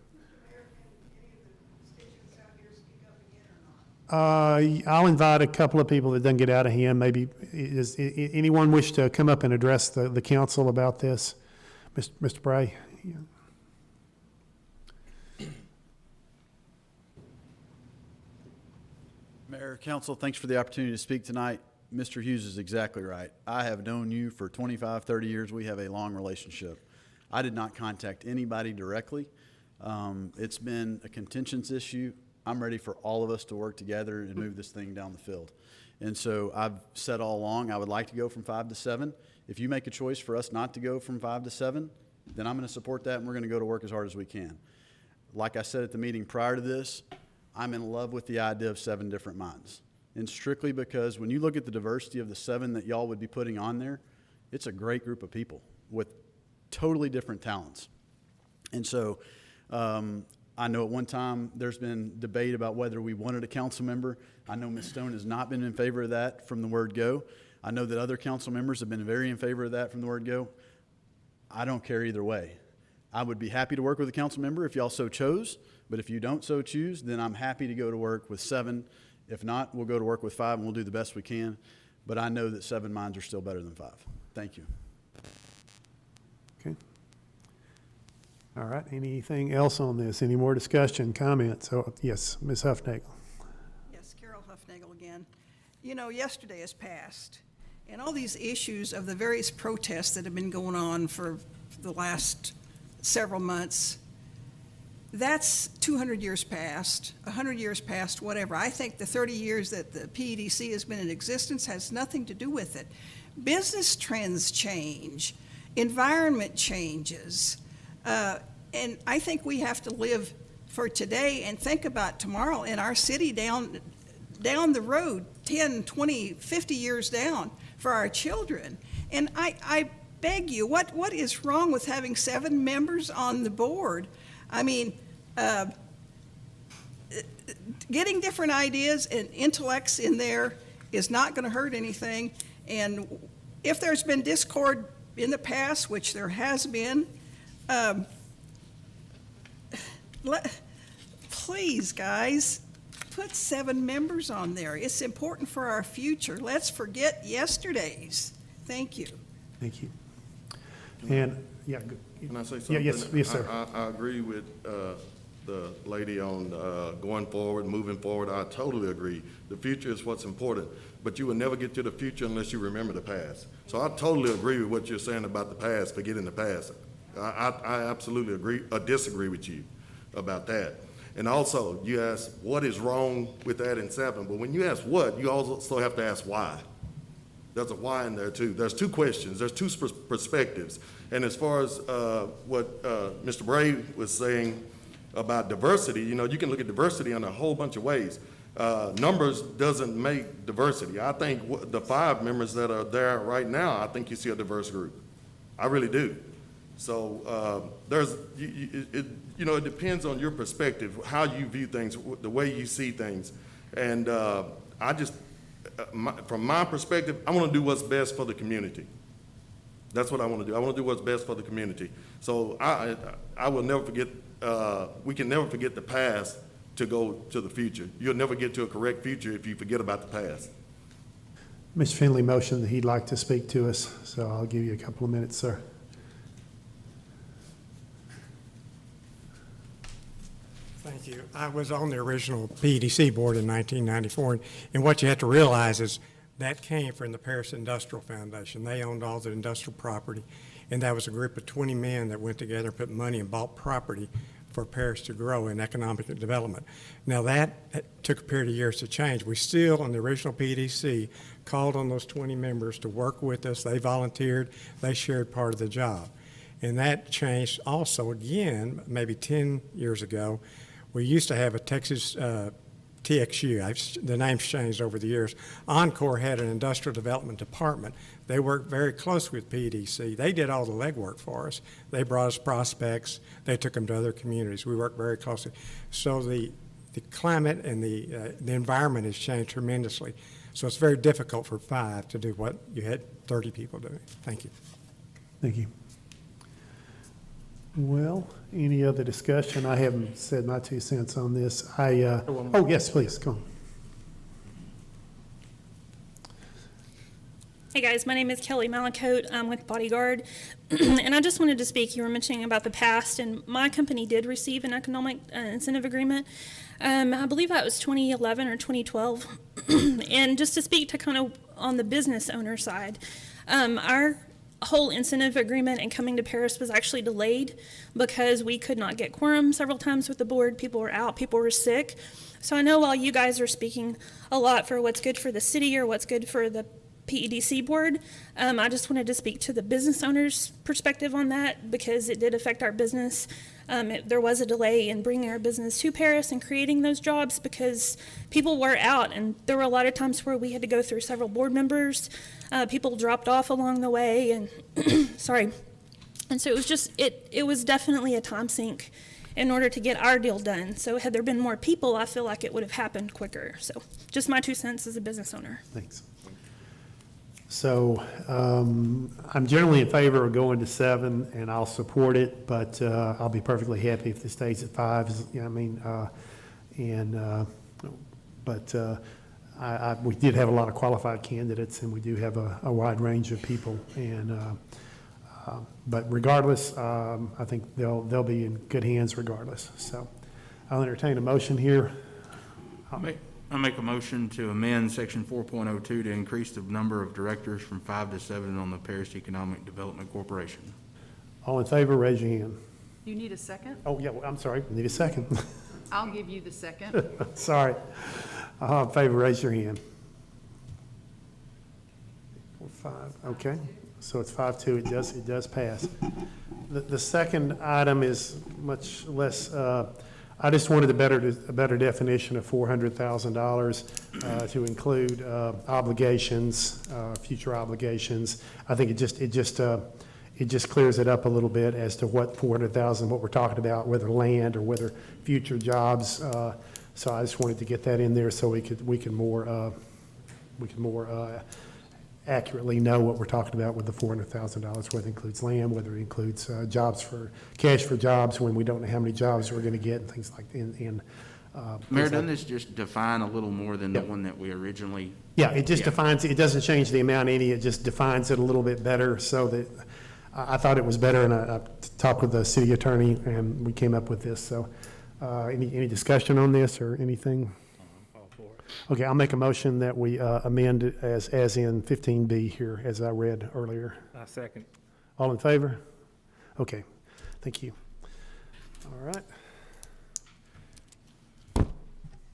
I'll invite a couple of people that doesn't get out of hand. Maybe, is anyone wish to come up and address the council about this? Mr. Bray? Mayor, council, thanks for the opportunity to speak tonight. Mr. Hughes is exactly right. I have known you for 25, 30 years. We have a long relationship. I did not contact anybody directly. It's been a contentious issue. I'm ready for all of us to work together and move this thing down the field. And so I've said all along, I would like to go from 5 to 7. If you make a choice for us not to go from 5 to 7, then I'm going to support that, and we're going to go to work as hard as we can. Like I said at the meeting prior to this, I'm in love with the idea of 7 different minds. And strictly because when you look at the diversity of the 7 that y'all would be putting on there, it's a great group of people with totally different talents. And so I know at one time there's been debate about whether we wanted a council member. I know Ms. Stone has not been in favor of that from the word go. I know that other council members have been very in favor of that from the word go. I don't care either way. I would be happy to work with a council member if y'all so chose, but if you don't so choose, then I'm happy to go to work with 7. If not, we'll go to work with 5 and we'll do the best we can. But I know that 7 minds are still better than 5. Thank you. Okay. All right, anything else on this? Any more discussion, comments? Oh, yes, Ms. Huffnagel. Yes, Carol Huffnagel again. You know, yesterday has passed, and all these issues of the various protests that have been going on for the last several months, that's 200 years past, 100 years past, whatever. I think the 30 years that the PEDC has been in existence has nothing to do with it. Business trends change, environment changes, and I think we have to live for today and think about tomorrow in our city down the road, 10, 20, 50 years down for our children. And I beg you, what is wrong with having 7 members on the board? I mean, getting different ideas and intellects in there is not going to hurt anything. And if there's been discord in the past, which there has been, please, guys, put 7 members on there. It's important for our future. Let's forget yesterday's. Thank you. Thank you. And, yeah, good. Can I say something? Yeah, yes, sir. I agree with the lady on going forward, moving forward. I totally agree. The future is what's important, but you will never get to the future unless you remember the past. So I totally agree with what you're saying about the past, forgetting the past. I absolutely agree, disagree with you about that. And also, you asked what is wrong with adding 7, but when you ask what, you also have to ask why. There's a why in there too. There's 2 questions. There's 2 perspectives. And as far as what Mr. Bray was saying about diversity, you know, you can look at diversity in a whole bunch of ways. Numbers doesn't make diversity. I think the 5 members that are there right now, I think you see a diverse group. I really do. So it depends on your perspective, how you view things, the way you see things. And from my perspective, I want to do what's best for the community. That's what I want to do. I want to do what's best for the community. So I will never forget, we can never forget the past to go to the future. You'll never get to a correct future if you forget about the past. Mr. Finley motioned that he'd like to speak to us, so I'll give you a couple of minutes, sir. Thank you. I was on the original PEDC board in 1994, and what you have to realize is that came from the Paris Industrial Foundation. They owned all the industrial property, and that was a group of 20 men that went together and put money and bought property for Paris to grow in economic development. Now that took a period of years to change. We still, on the original PEDC, called on those 20 members to work with us. They volunteered. They shared part of the job. And that changed also again, maybe 10 years ago. We used to have a Texas TXU. The name's changed over the years. Encore had an industrial development department. They worked very closely with PEDC. They did all the legwork for us. They brought us prospects. They took them to other communities. We worked very closely. So the climate and the environment has changed tremendously. So it's very difficult for 5 to do what you had 30 people doing. Thank you. Thank you. Well, any other discussion? I haven't said my 2 cents on this. Oh, yes, please, come on. Hey guys, my name is Kelly Malacote. I'm with Bodyguard. And I just wanted to speak, you were mentioning about the past, and my company did receive an economic incentive agreement. I believe that was 2011 or 2012. And just to speak to kind of on the business owner side, our whole incentive agreement and coming to Paris was actually delayed because we could not get quorum several times with the board. People were out, people were sick. So I know while you guys are speaking a lot for what's good for the city or what's good for the PEDC board, I just wanted to speak to the business owner's perspective on that because it did affect our business. There was a delay in bringing our business to Paris and creating those jobs because people were out, and there were a lot of times where we had to go through several board members. People dropped off along the way, and sorry. And so it was just, it was definitely a time sink in order to get our deal done. So had there been more people, I feel like it would have happened quicker. So just my 2 cents as a business owner. Thanks. So I'm generally in favor of going to 7, and I'll support it, but I'll be perfectly happy if it stays at 5. You know what I mean? We did have a lot of qualified candidates, and we do have a wide range of people. And but regardless, I think they'll be in good hands regardless. So I'll entertain a motion here. I make a motion to amend section 4.02 to increase the number of directors from 5 to 7 on the Paris Economic Development Corporation. All in favor, raise your hand. You need a second? Oh, yeah, well, I'm sorry, we need a second. I'll give you the second. Sorry. All in favor, raise your hand. 4, 5, okay. So it's 5-2, it does pass. The second item is much less, I just wanted a better definition of $400,000 to include obligations, future obligations. I think it just clears it up a little bit as to what 400,000, what we're talking about, whether land or whether future jobs. So I just wanted to get that in there so we can more accurately know what we're talking about with the $400,000, whether it includes land, whether it includes cash for jobs when we don't know how many jobs we're going to get and things like that. Mayor, doesn't this just define a little more than the one that we originally? Yeah, it just defines, it doesn't change the amount any, it just defines it a little bit better so that I thought it was better, and I talked with the city attorney and we came up with this. So any discussion on this or anything? Okay, I'll make a motion that we amend it as in 15B here, as I read earlier. I second. All in favor? Okay, thank you. All right.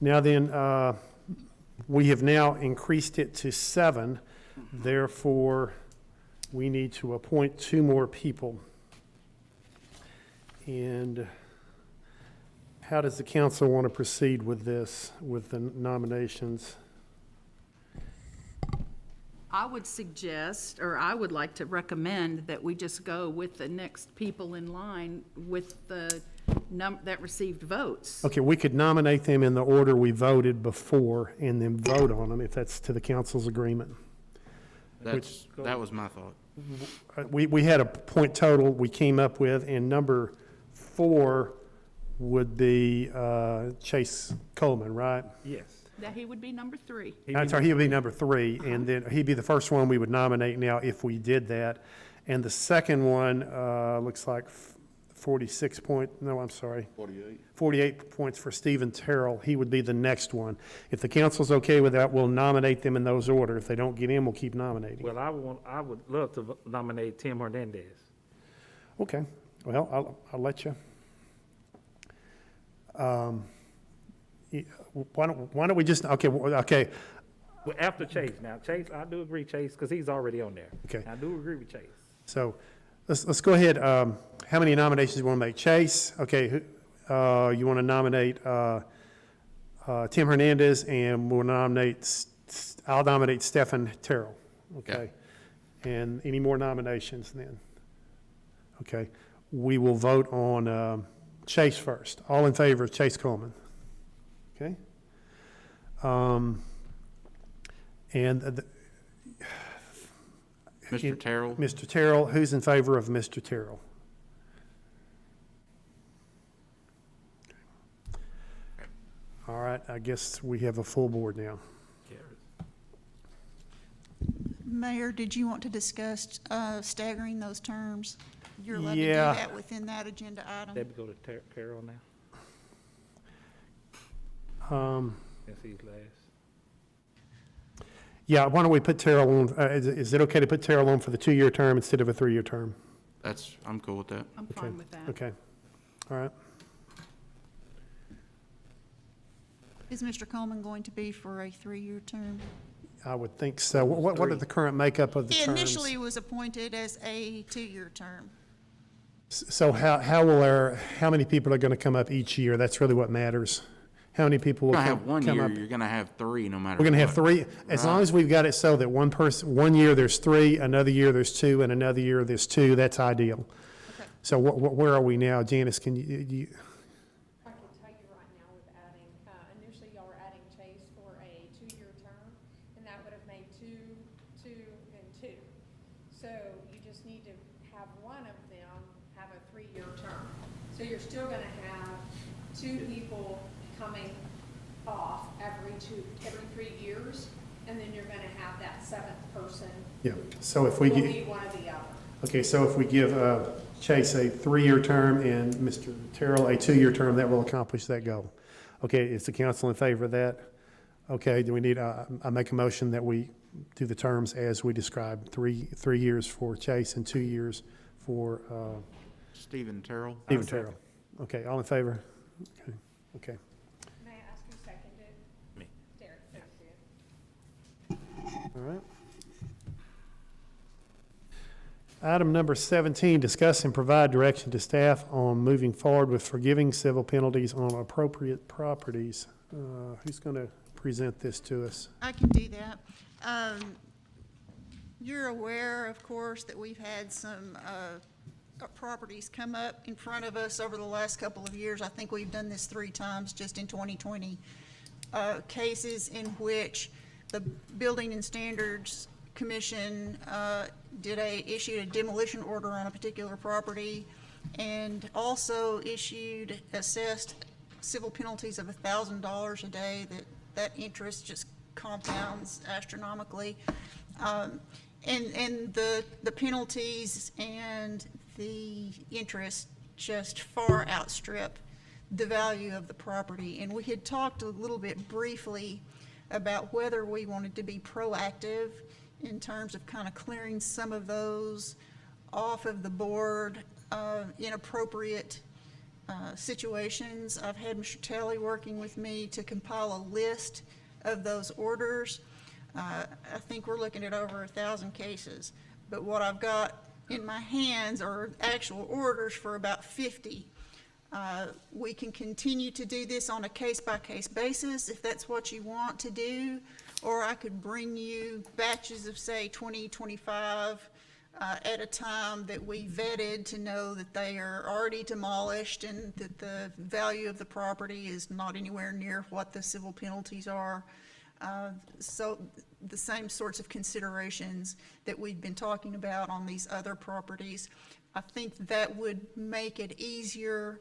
Now then, we have now increased it to 7. Therefore, we need to appoint 2 more people. And how does the council want to proceed with this, with the nominations? I would suggest, or I would like to recommend that we just go with the next people in line with the that received votes. Okay, we could nominate them in the order we voted before and then vote on them if that's to the council's agreement. That was my thought. We had a point total we came up with, and number 4 would be Chase Coleman, right? Yes. That he would be number 3. I'm sorry, he would be number 3, and then he'd be the first one we would nominate now if we did that. And the second one looks like 48 points for Stephen Terrell. He would be the next one. If the council's okay with that, we'll nominate them in those order. If they don't get in, we'll keep nominating. Well, I would love to nominate Tim Hernandez. Okay, well, I'll let you. Why don't we just, okay. Well, after Chase, now Chase, I do agree Chase, because he's already on there. Okay. I do agree with Chase. So let's go ahead. How many nominations do you want to make? Chase, okay, you want to nominate Tim Hernandez, and I'll nominate Stephen Terrell, okay? Yeah. And any more nominations then? Okay, we will vote on Chase first. All in favor of Chase Coleman? Okay. Mr. Terrell? Mr. Terrell, who's in favor of Mr. Terrell? All right, I guess we have a full board now. Mayor, did you want to discuss staggering those terms? You're allowed to do Yeah. that within that agenda item. Debbie, go to Carol now. Since he's last. Yeah, why don't we put Terrell on, is it okay to put Terrell on for the 2-year term instead of a 3-year term? I'm cool with that. I'm fine with that. Okay, all right. Is Mr. Coleman going to be for a 3-year term? I would think so. What are the current makeup of the He terms? initially was appointed as a 2-year term. So how many people are going to come up each year? That's really what matters. How many people will You're gonna come have one come year, up? you're gonna have three, no matter We're going to have what. 3, as long as we've got it so that one year there's 3, another year there's 2, and another year there's 2, that's ideal. So where are we now? Janice, can you, I can tell you right now with adding, initially y'all were adding Chase for a 2-year term, and that would have made 2, 2, and 2. So you just need to have one of them have a 3-year term. So you're still gonna have 2 people coming off every 3 years, and then you're gonna have that 7th person. yeah, so if we Will get. be one or the other. Okay, so if we give Chase a 3-year term and Mr. Terrell a 2-year term, that will accomplish that goal. Okay, is the council in favor of that? Okay, do we need, I make a motion that we do the terms as we described, 3 years for Chase and 2 years for Stephen Terrell. Stephen Terrell. Okay, all in favor? Okay. May I ask who seconded? Me. Derek, thank you. All right. Item number 17, discuss and provide direction to staff on moving forward with forgiving civil penalties on appropriate properties. Who's going to present this to us? I can do that. You're aware, of course, that we've had some properties come up in front of us over the last couple of years. I think we've done this 3 times just in 2020. Cases in which the Building and Standards Commission issued a demolition order on a particular property and also assessed civil penalties of $1,000 a day. That interest just compounds astronomically. And the penalties and the interest just far outstrip the value of the property. And we had talked a little bit briefly about whether we wanted to be proactive in terms of kind of clearing some of those off of the board, inappropriate situations. I've had Mr. Talley working with me to compile a list of those orders. I think we're looking at over 1,000 cases, but what I've got in my hands are actual orders for about 50. We can continue to do this on a case-by-case basis if that's what you want to do, or I could bring you batches of, say, 20, 25 at a time that we vetted to know that they are already demolished and that the value of the property is not anywhere near what the civil penalties are. So the same sorts of considerations that we've been talking about on these other properties. I think that would make it easier,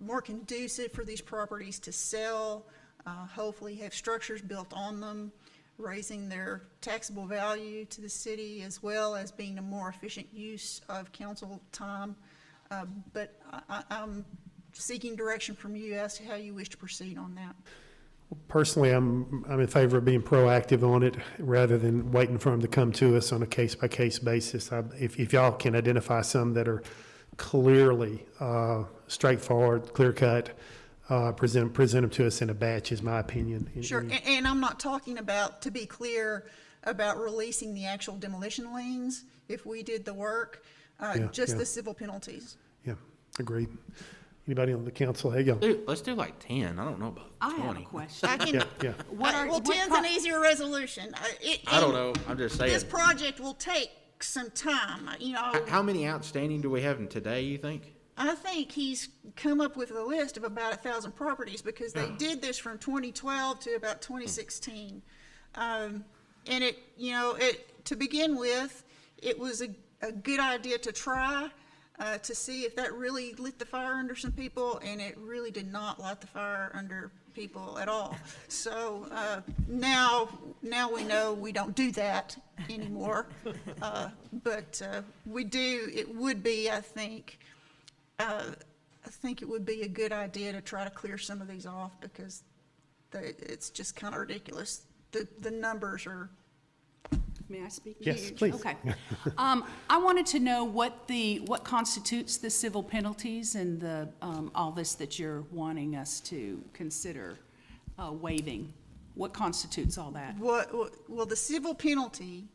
more conducive for these properties to sell, hopefully have structures built on them, raising their taxable value to the city, as well as being a more efficient use of council time. But I'm seeking direction from you as to how you wish to proceed on that. Personally, I'm in favor of being proactive on it rather than waiting for them to come to us on a case-by-case basis. If y'all can identify some that are clearly straightforward, clear-cut, present them to us in a batch, is my opinion. Sure, and I'm not talking about, to be clear, about releasing the actual demolition liens if we did the work, just the civil penalties. Yeah, agreed. Anybody on the council? Hey, y'all. Let's do like 10. I don't know about 20. I have a question. I can, well, 10's an easier resolution. I don't know. I'm just saying. This project will take some time, you know. How many outstanding do we have in today, you think? I think he's come up with a list of about 1,000 properties because they did this from 2012 to about 2016. And to begin with, it was a good idea to try to see if that really lit the fire under some people, and it really did not light the fire under people at all. So now we know we don't do that anymore. But we do, it would be, I think it would be a good idea to try to clear some of these off because it's just kind of ridiculous. The numbers are. May I speak? Yes, Huge. please. Okay. I wanted to know what constitutes the civil penalties and the, all this that you're wanting us to consider waiving. What constitutes all that? Well, the civil penalty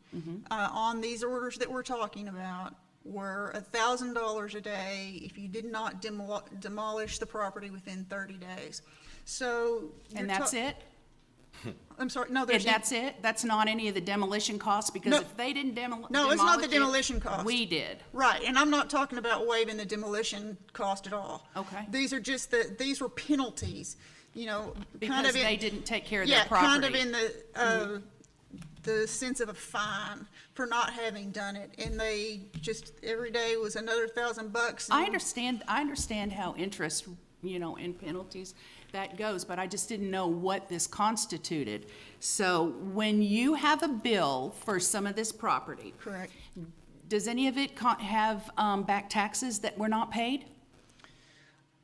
on these orders that we're talking about were $1,000 a day if you did not demolish the property within 30 days. So. And that's it? I'm sorry, no, And there's. that's it? That's not any of the demolition costs? Because No. if they didn't demolish it. No, it's not the demolition cost. We did. Right, and I'm not talking about waiving the demolition cost at all. Okay. These are just these were penalties, you know, kind Because of in. they didn't take care of their Yeah, kind of property. in the sense of a fine for not having done it, and they just, every day was another $1,000. I understand how interest, in penalties, that goes, but I just didn't know what this constituted. So when you have a bill for some of this property. Correct. Does any of it have back taxes that were not paid?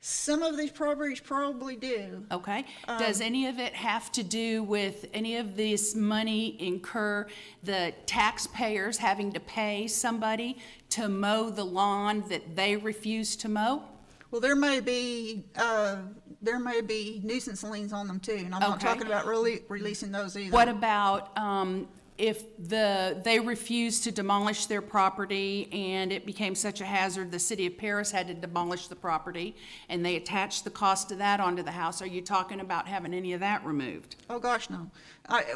Some of these properties probably do. Okay. Does any of it have to do with any of this money incur the taxpayers having to pay somebody to mow the lawn that they refuse to mow? Well, there may be nuisance liens on them too, and I'm not Okay. talking about really releasing those either. What about if they refused to demolish their property and it became such a hazard, the city of Paris had to demolish the property and they attached the cost of that onto the house? Are you talking about having any of that removed? Oh, gosh, no.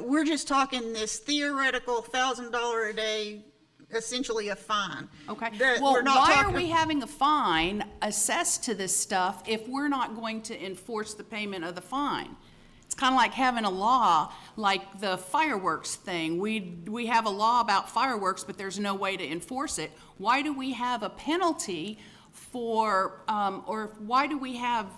We're just talking this theoretical $1,000 a day, essentially a fine. Okay. That Well, we're not why are talking- we having a fine assessed to this stuff if we're not going to enforce the payment of the fine? It's kind of like having a law, like the fireworks thing. We have a law about fireworks, but there's no way to enforce it. Why do we have a penalty for, or why do we have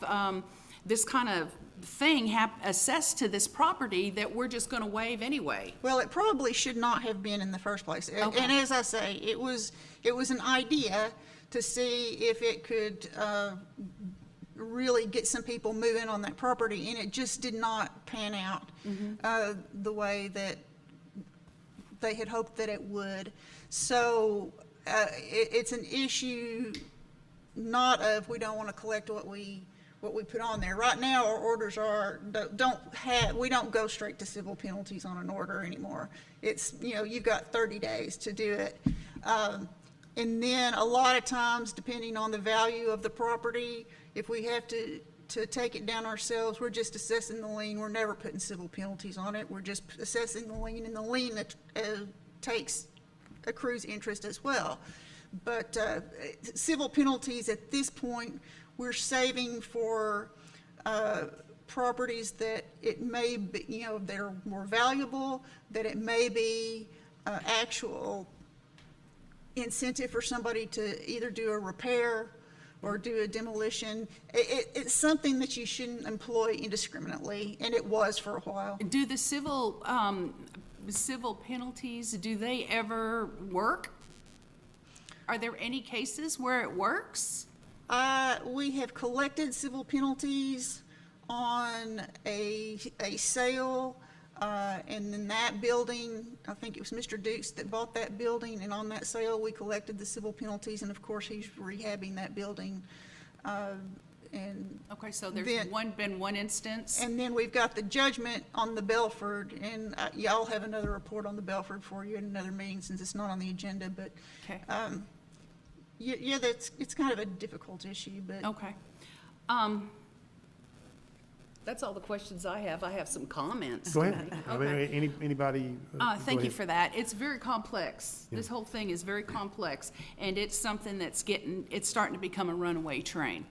this kind of thing assessed to this property that we're just going to waive anyway? Well, it probably should not have been in the first place. Okay. And as I say, it was an idea to see if it could really get some people moving on that property, and it just did not pan out the way that they had hoped that it would. So it's an issue not of we don't want to collect what we put on there. Right now, our orders we don't go straight to civil penalties on an order anymore. It's, you've got 30 days to do it. And then a lot of times, depending on the value of the property, if we have to take it down ourselves, we're just assessing the lien. We're never putting civil penalties on it. We're just assessing the lien, and the lien that accrues interest as well. But civil penalties at this point, we're saving for properties that it may be, that are more valuable, that it may be actual incentive for somebody to either do a repair or do a demolition. It's something that you shouldn't employ indiscriminately, and it was for a while. Do the civil penalties, do they ever work? Are there any cases where it works? We have collected civil penalties on a sale, and in that building, I think it was Mr. Dukes that bought that building, and on that sale, we collected the civil penalties, and of course, he's rehabbing that building. Okay, so there's been one instance? And then we've got the judgment on the Belford, and y'all have another report on the Belford for you in another meeting, since it's not on the agenda, but Okay. yeah, it's kind of a difficult issue, but. Okay. That's all the questions I have. I have some comments. Go ahead. Okay. Anybody? Thank go you ahead. for that. It's very complex. This whole thing is very complex, and it's something that's it's starting to become a runaway train.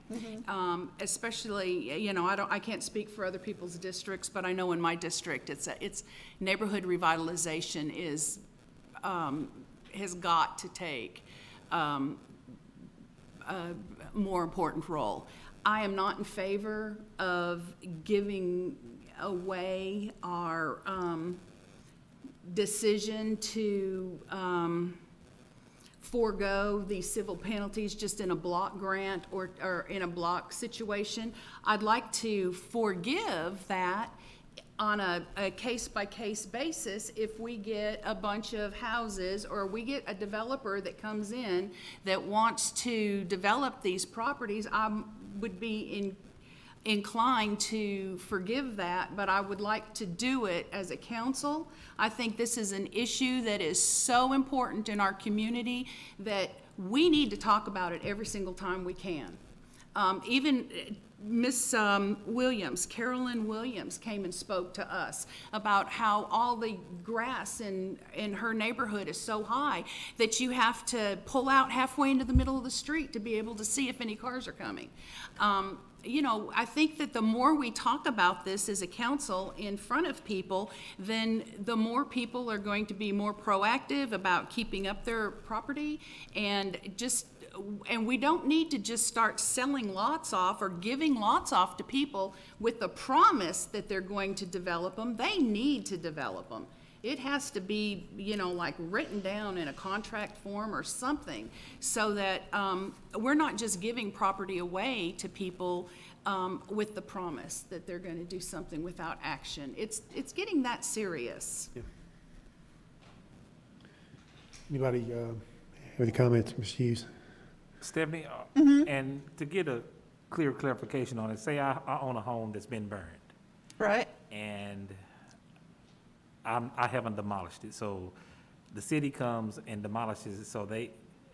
Especially, I can't speak for other people's districts, but I know in my district, it's neighborhood revitalization has got to take a more important role. I am not in favor of giving away our decision to forego these civil penalties just in a block grant or in a block situation. I'd like to forgive that on a case-by-case basis if we get a bunch of houses or we get a developer that comes in that wants to develop these properties. I would be inclined to forgive that, but I would like to do it as a council. I think this is an issue that is so important in our community that we need to talk about it every single time we can. Even Miss Williams, Carolyn Williams, came and spoke to us about how all the grass in her neighborhood is so high that you have to pull out halfway into the middle of the street to be able to see if any cars are coming. You know, I think that the more we talk about this as a council in front of people, then the more people are going to be more proactive about keeping up their property, and we don't need to just start selling lots off or giving lots off to people with the promise that they're going to develop them. They need to develop them. It has to be, you know, like written down in a contract form or something, so that we're not just giving property away to people with the promise that they're going to do something without action. It's getting that serious. Yeah. Anybody have any comments, Mr. Hughes? Stephanie, and to get a clear clarification on it, say I own a home that's been burned. Right. And I haven't demolished it, so the city comes and demolishes it, so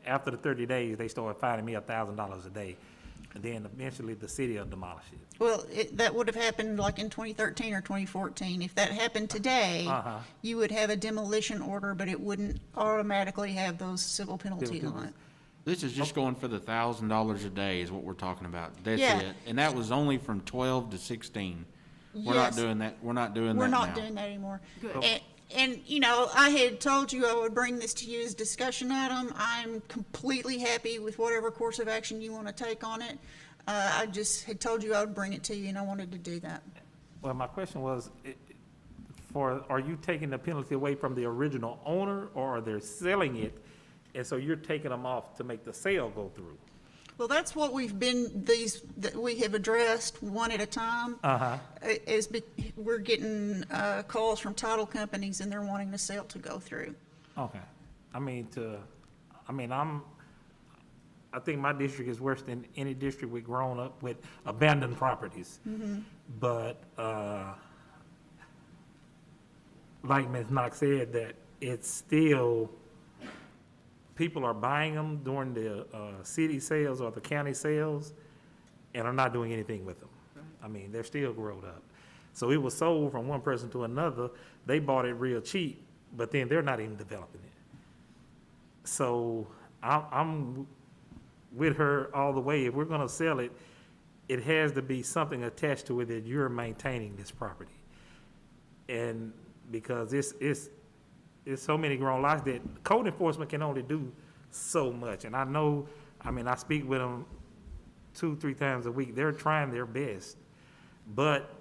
after the 30 days, they start fining me $1,000 a day, and then eventually the city will demolish it. Well, that would have happened like in 2013 or 2014. If that happened today, you would have a demolition order, but it wouldn't automatically have those civil penalties on it. This is just going for the $1,000 a day is what we're talking about. That's Yeah. it. And that was only from 12 to 16. We're not Yes. doing that. We're not doing that We're now. not doing that anymore. Good. And, you know, I had told you I would bring this to you as discussion item. I'm completely happy with whatever course of action you want to take on it. I just had told you I would bring it to you, and I wanted to do that. Well, my question was, are you taking the penalty away from the original owner, or are they selling it, and so you're taking them off to make the sale go through? Well, that's what that we have addressed one at a time. We're getting calls from title companies, and they're wanting the sale to go through. Okay. I think my district is worse than any district we've grown up with abandoned properties. But, like Ms. Knox said, that it's still, people are buying them during the city sales or the county sales and are not doing anything with them. I mean, they're still grown up. So it was sold from one person to another. They bought it real cheap, but then they're not even developing it. So I'm with her all the way. If we're gonna sell it, it has to be something attached to it that you're maintaining this property. And because it's so many grown lots that code enforcement can only do so much. And I speak with them 2-3 times a week. They're trying their best. But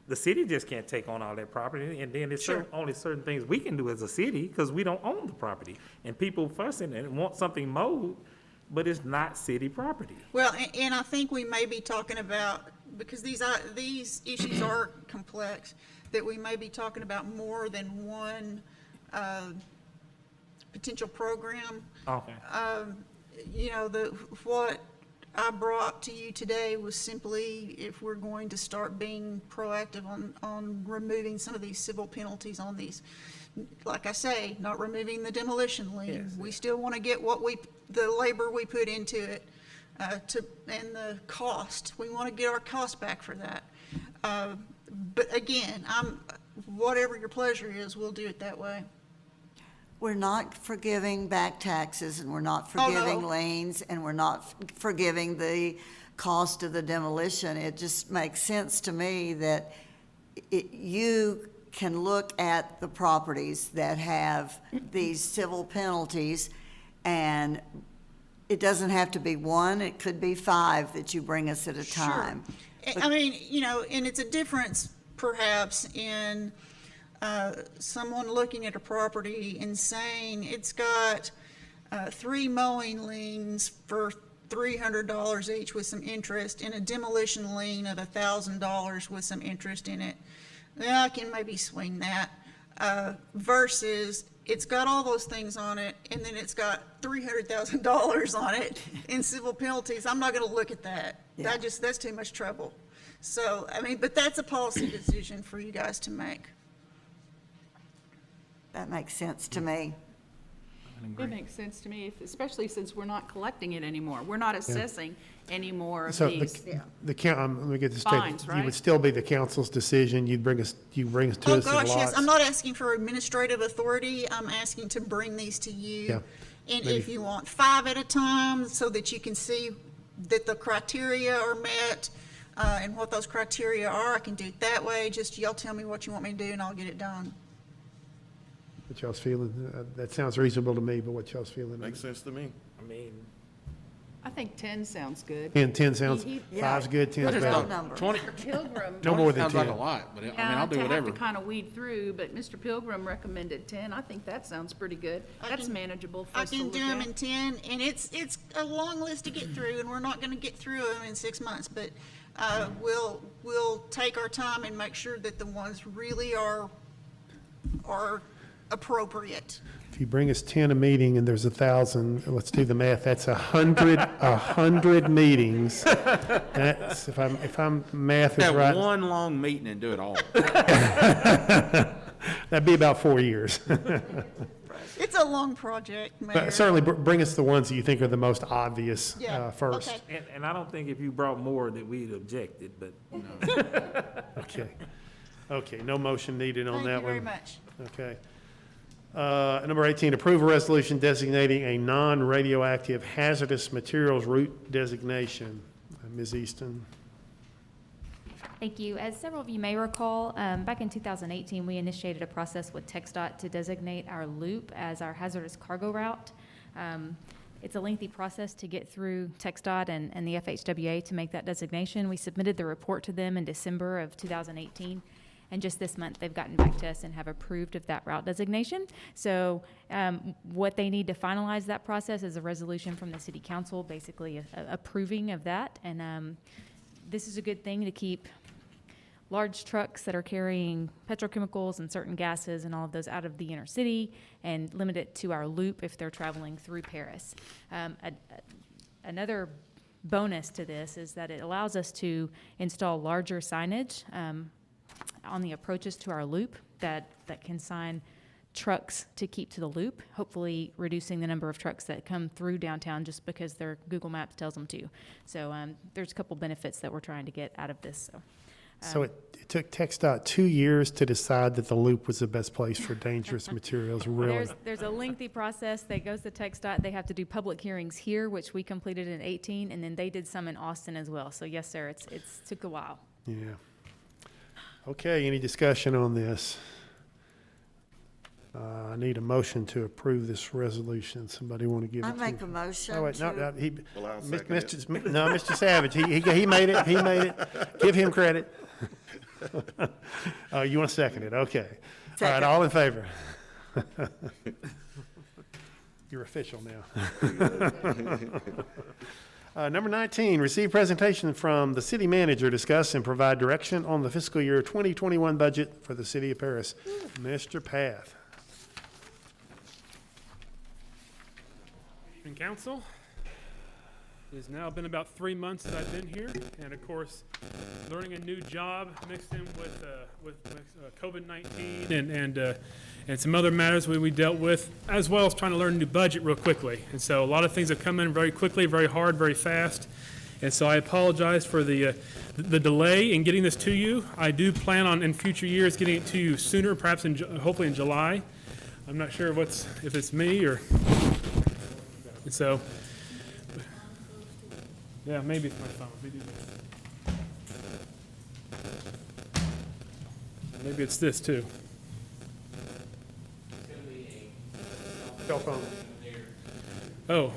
the city just can't take on all that property. And then there's only certain things we can do as a city because we don't own the property. And people fussing and want something mowed, but it's not city property. Well, and I think we may be talking about, because these issues are complex, that we may be talking about more than one potential program. Okay. You know, what I brought to you today was simply if we're going to start being proactive on removing some of these civil penalties on these. Like I say, not removing the demolition lien. Yes. We still want to get the labor we put into it and the cost. We want to get our cost back for that. But again, whatever your pleasure is, we'll do it that way. We're not forgiving back taxes, and we're not forgiving liens, and we're not forgiving the cost of the demolition. It just makes sense to me that you can look at the properties that have these civil penalties and It doesn't have to be one, it could be 5 that you bring us at a time. I mean, you know, and it's a difference perhaps in someone looking at a property and saying it's got 3 mowing liens for $300 each with some interest and a demolition lien of $1,000 with some interest in it. Yeah, I can maybe swing that. Versus it's got all those things on it and then it's got $300,000 on it in civil penalties. I'm not going to look at that. Yeah. That's too much trouble. So, I mean, but that's a policy decision for you guys to make. That makes sense to me. It makes sense to me, especially since we're not collecting it anymore. We're not assessing any more of So these. let me get this straight. Fines, You right? would still be the council's decision. You bring us to Oh, us in gosh, yes. lots. I'm not asking for administrative authority. I'm asking to bring these to you. Yeah, And maybe. if you want 5 at a time so that you can see that the criteria are met, and what those criteria are, I can do it that way. Just y'all tell me what you want me to do and I'll get it done. What y'all's feeling? That sounds reasonable to me, but what y'all's feeling? Makes sense to me. I mean, I think 10 sounds good. 10 sounds, Yeah. 5's good, 10's Put it better. on number. Mr. Pilgrim. No more than Sounds like 10. a lot, but I mean, Yeah, I'll do to have whatever. to kind of weed through, but Mr. Pilgrim recommended 10. I think that sounds pretty good. That's manageable for I us to can look do them at. in 10, and it's a long list to get through, and we're not gonna get through them in 6 months, but, we'll take our time and make sure that the ones really are appropriate. If you bring us 10 a meeting and there's 1,000, let's do the math, that's 100 meetings. That's, if I'm math is Have right, one long meeting and do it all. that'd be about 4 years. It's a long project, Mayor. But certainly, bring us the ones that you think are the most obvious Yeah, first. okay. and I don't think if you brought more that we'd objected, but, you know. Okay. Okay, no motion needed on that one. Thank you very much. Okay. Number 18, approve a resolution designating a non-radioactive hazardous materials route designation. Ms. Easton. Thank you. As several of you may recall, back in 2018, we initiated a process with TxDOT to designate our loop as our hazardous cargo route. It's a lengthy process to get through TxDOT and the FHWA to make that designation. We submitted the report to them in December of 2018, and just this month, they've gotten back to us and have approved of that route designation. So what they need to finalize that process is a resolution from the city council, basically approving of that. And this is a good thing to keep large trucks that are carrying petrochemicals and certain gases and all of those out of the inner city and limit it to our loop if they're traveling through Paris. Another bonus to this is that it allows us to install larger signage on the approaches to our loop that can sign trucks to keep to the loop, hopefully reducing the number of trucks that come through downtown just because their Google Maps tells them to. So there's a couple benefits that we're trying to get out of this. So it took TxDOT 2 years to decide that the loop was the best place for dangerous materials, really? There's a lengthy process that goes to TxDOT. They have to do public hearings here, which we completed in 18, and then they did some in Austin as well. So yes, sir, it's took a while. Yeah. Okay, any discussion on this? I need a motion to approve this resolution. Somebody want to give it I to? make a motion Oh, wait, no, to- no, he, Well, I'll Mis- second it. Mr. No, Mr. Savage, he made it, he made it. Give him credit. Oh, you want to second it? Okay. All right, Second. all in favor? You're official now. Number 19, receive presentation from the city manager, discuss and provide direction on the fiscal year 2021 budget for the city of Paris. Mr. Path. Evening, council. It has now been about 3 months that I've been here, and of course, learning a new job mixed in with COVID-19 and some other matters we dealt with, as well as trying to learn a new budget real quickly. And so a lot of things have come in very quickly, very hard, very fast. And so I apologize for the delay in getting this to you. I do plan on in future years getting it to you sooner, perhaps hopefully in July. I'm not sure if it's me or. And so. Yeah, maybe it's my phone. Maybe it's this too. Cell phone. Oh.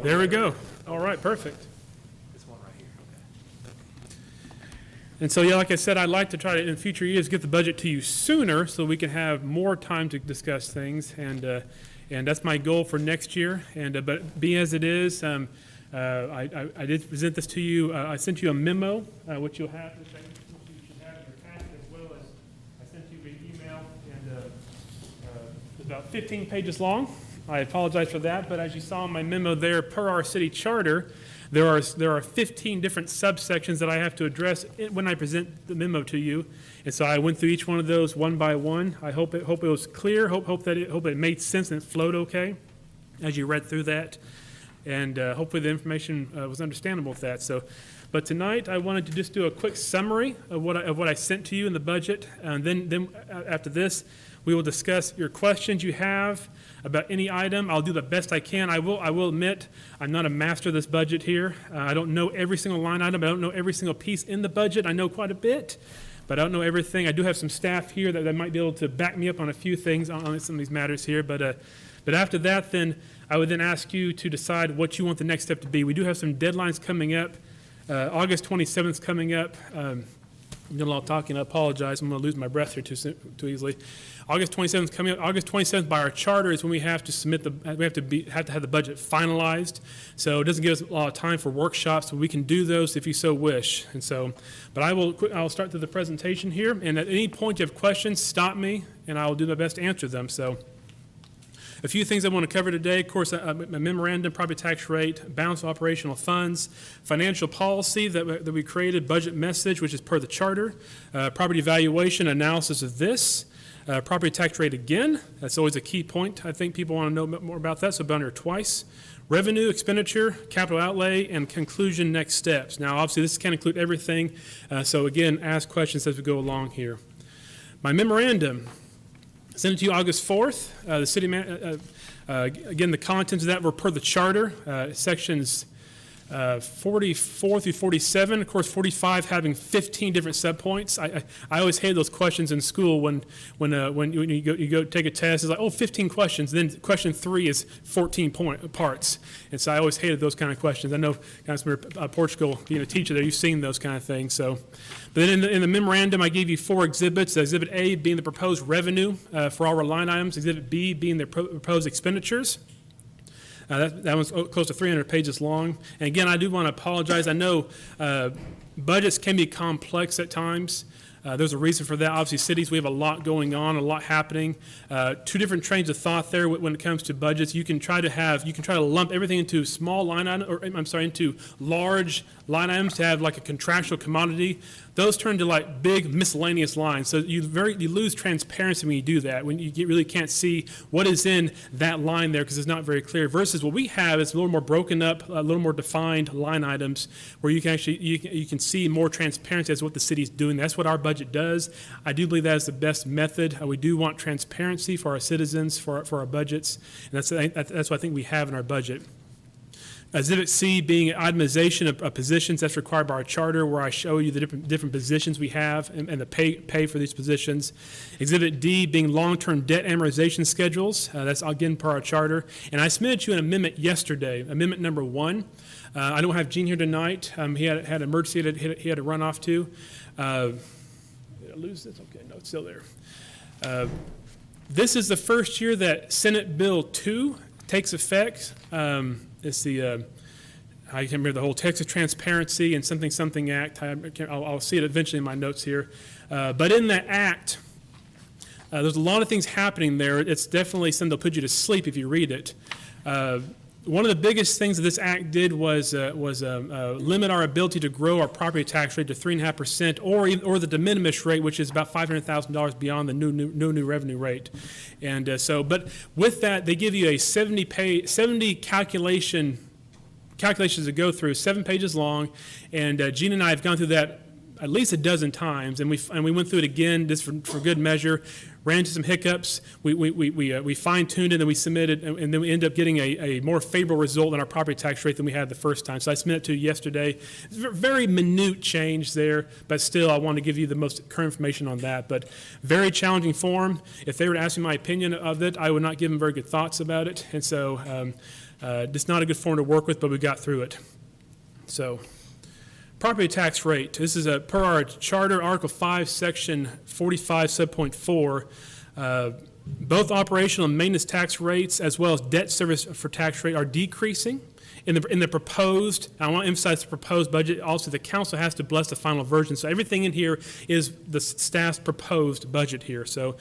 There we go. All right, perfect. And so, yeah, like I said, I'd like to try to, in future years, get the budget to you sooner so we can have more time to discuss things. And that's my goal for next year. And but being as it is, I did present this to you. I sent you a memo, which you'll have, which you should have in your packet, as well as I sent you an email, and it's about 15 pages long. I apologize for that, but as you saw in my memo there, per our city charter, there are 15 different subsections that I have to address when I present the memo to you, and so I went through each one of those one by one. I hope it was clear. Hope it made sense and it flowed okay as you read through that, and hopefully the information was understandable with that. So, but tonight I wanted to just do a quick summary of what I sent to you in the budget, and then after this we will discuss your questions you have about any item. I'll do the best I can. I will admit I'm not a master of this budget here. I don't know every single line item. I don't know every single piece in the budget. I know quite a bit, but I don't know everything. I do have some staff here that might be able to back me up on a few things on some of these matters here. But after that, then I would then ask you to decide what you want the next step to be. We do have some deadlines coming up. August 27th is coming up. I'm doing a lot of talking. I apologize. I'm going to lose my breath here too easily. August 27th is coming up. August 27th, by our charter, is when we have to submit have to have the budget finalized. So it doesn't give us a lot of time for workshops, so we can do those if you so wish. And so, but I'll start through the presentation here. And at any point you have questions, stop me, and I will do my best to answer them. So, a few things I want to cover today. Of course, a memorandum, property tax rate, balance of operational funds, financial policy that we created, budget message, which is per the charter, property valuation, analysis of this, property tax rate again. That's always a key point. I think people want to know more about that, so I've done it twice. Revenue, expenditure, capital outlay, and conclusion, next steps. Now, obviously, this can include everything. So again, ask questions as we go along here. My memorandum. Sent it to you August 4th. The city, again, the contents of that were per the charter, sections 44 through 47. Of course, 45 having 15 different subpoints. I always hated those questions in school when you go take a test. It's like, oh, 15 questions. Then question 3 is 14 parts. And so I always hated those kind of questions. I know, Councilmember Portugal, being a teacher there, you've seen those kind of things. So, but then in the memorandum, I gave you 4 exhibits. Exhibit A being the proposed revenue for all our line items. Exhibit B being the proposed expenditures. That one's close to 300 pages long. And again, I do want to apologize. I know budgets can be complex at times. There's a reason for that. Obviously, cities, we have a lot going on, a lot happening. 2 different trains of thought there when it comes to budgets. You can try to lump everything into small line item, or I'm sorry, into large line items to have like a contractual commodity. Those turn to like big miscellaneous lines. So you lose transparency when you do that, when you really can't see what is in that line there because it's not very clear. Versus what we have is a little more broken up, a little more defined line items where you can actually you can see more transparency as to what the city is doing. That's what our budget does. I do believe that is the best method. We do want transparency for our citizens, for our budgets, and that's what I think we have in our budget. Exhibit C being itemization of positions that's required by our charter, where I show you the different positions we have and the pay for these positions. Exhibit D being long-term debt amortization schedules. That's again per our charter. And I submitted you an amendment yesterday, amendment number 1. I don't have Gene here tonight. He had an emergency that he had to run off to. Did I lose this? Okay, no, it's still there. This is the first year that Senate Bill 2 takes effect. It's the, I can't remember the whole Texas Transparency and something Act. I'll see it eventually in my notes here. But in that act, there's a lot of things happening there. It's definitely something that'll put you to sleep if you read it. One of the biggest things that this act did was limit our ability to grow our property tax rate to 3.5%, or the de minimis rate, which is about $500,000 beyond the new revenue rate. And so, but with that, they give you a 70 calculations to go through, 7 pages long. And Gene and I have gone through that at least a dozen times, and we went through it again just for good measure. Ran into some hiccups. We fine-tuned it, and we submitted, and then we ended up getting a more favorable result in our property tax rate than we had the first time. So I submitted it to you yesterday. It's a very minute change there, but still, I want to give you the most current information on that. But very challenging form. If they were to ask me my opinion of it, I would not give them very good thoughts about it. And so it's not a good form to work with, but we got through it. So property tax rate. This is per our charter, Article 5, Section 45, Subpoint 4. Both operational and maintenance tax rates, as well as debt service for tax rate, are decreasing. In the proposed, I want to emphasize the proposed budget. Also, the council has to bless the final version. So everything in here is the staff's proposed budget here. So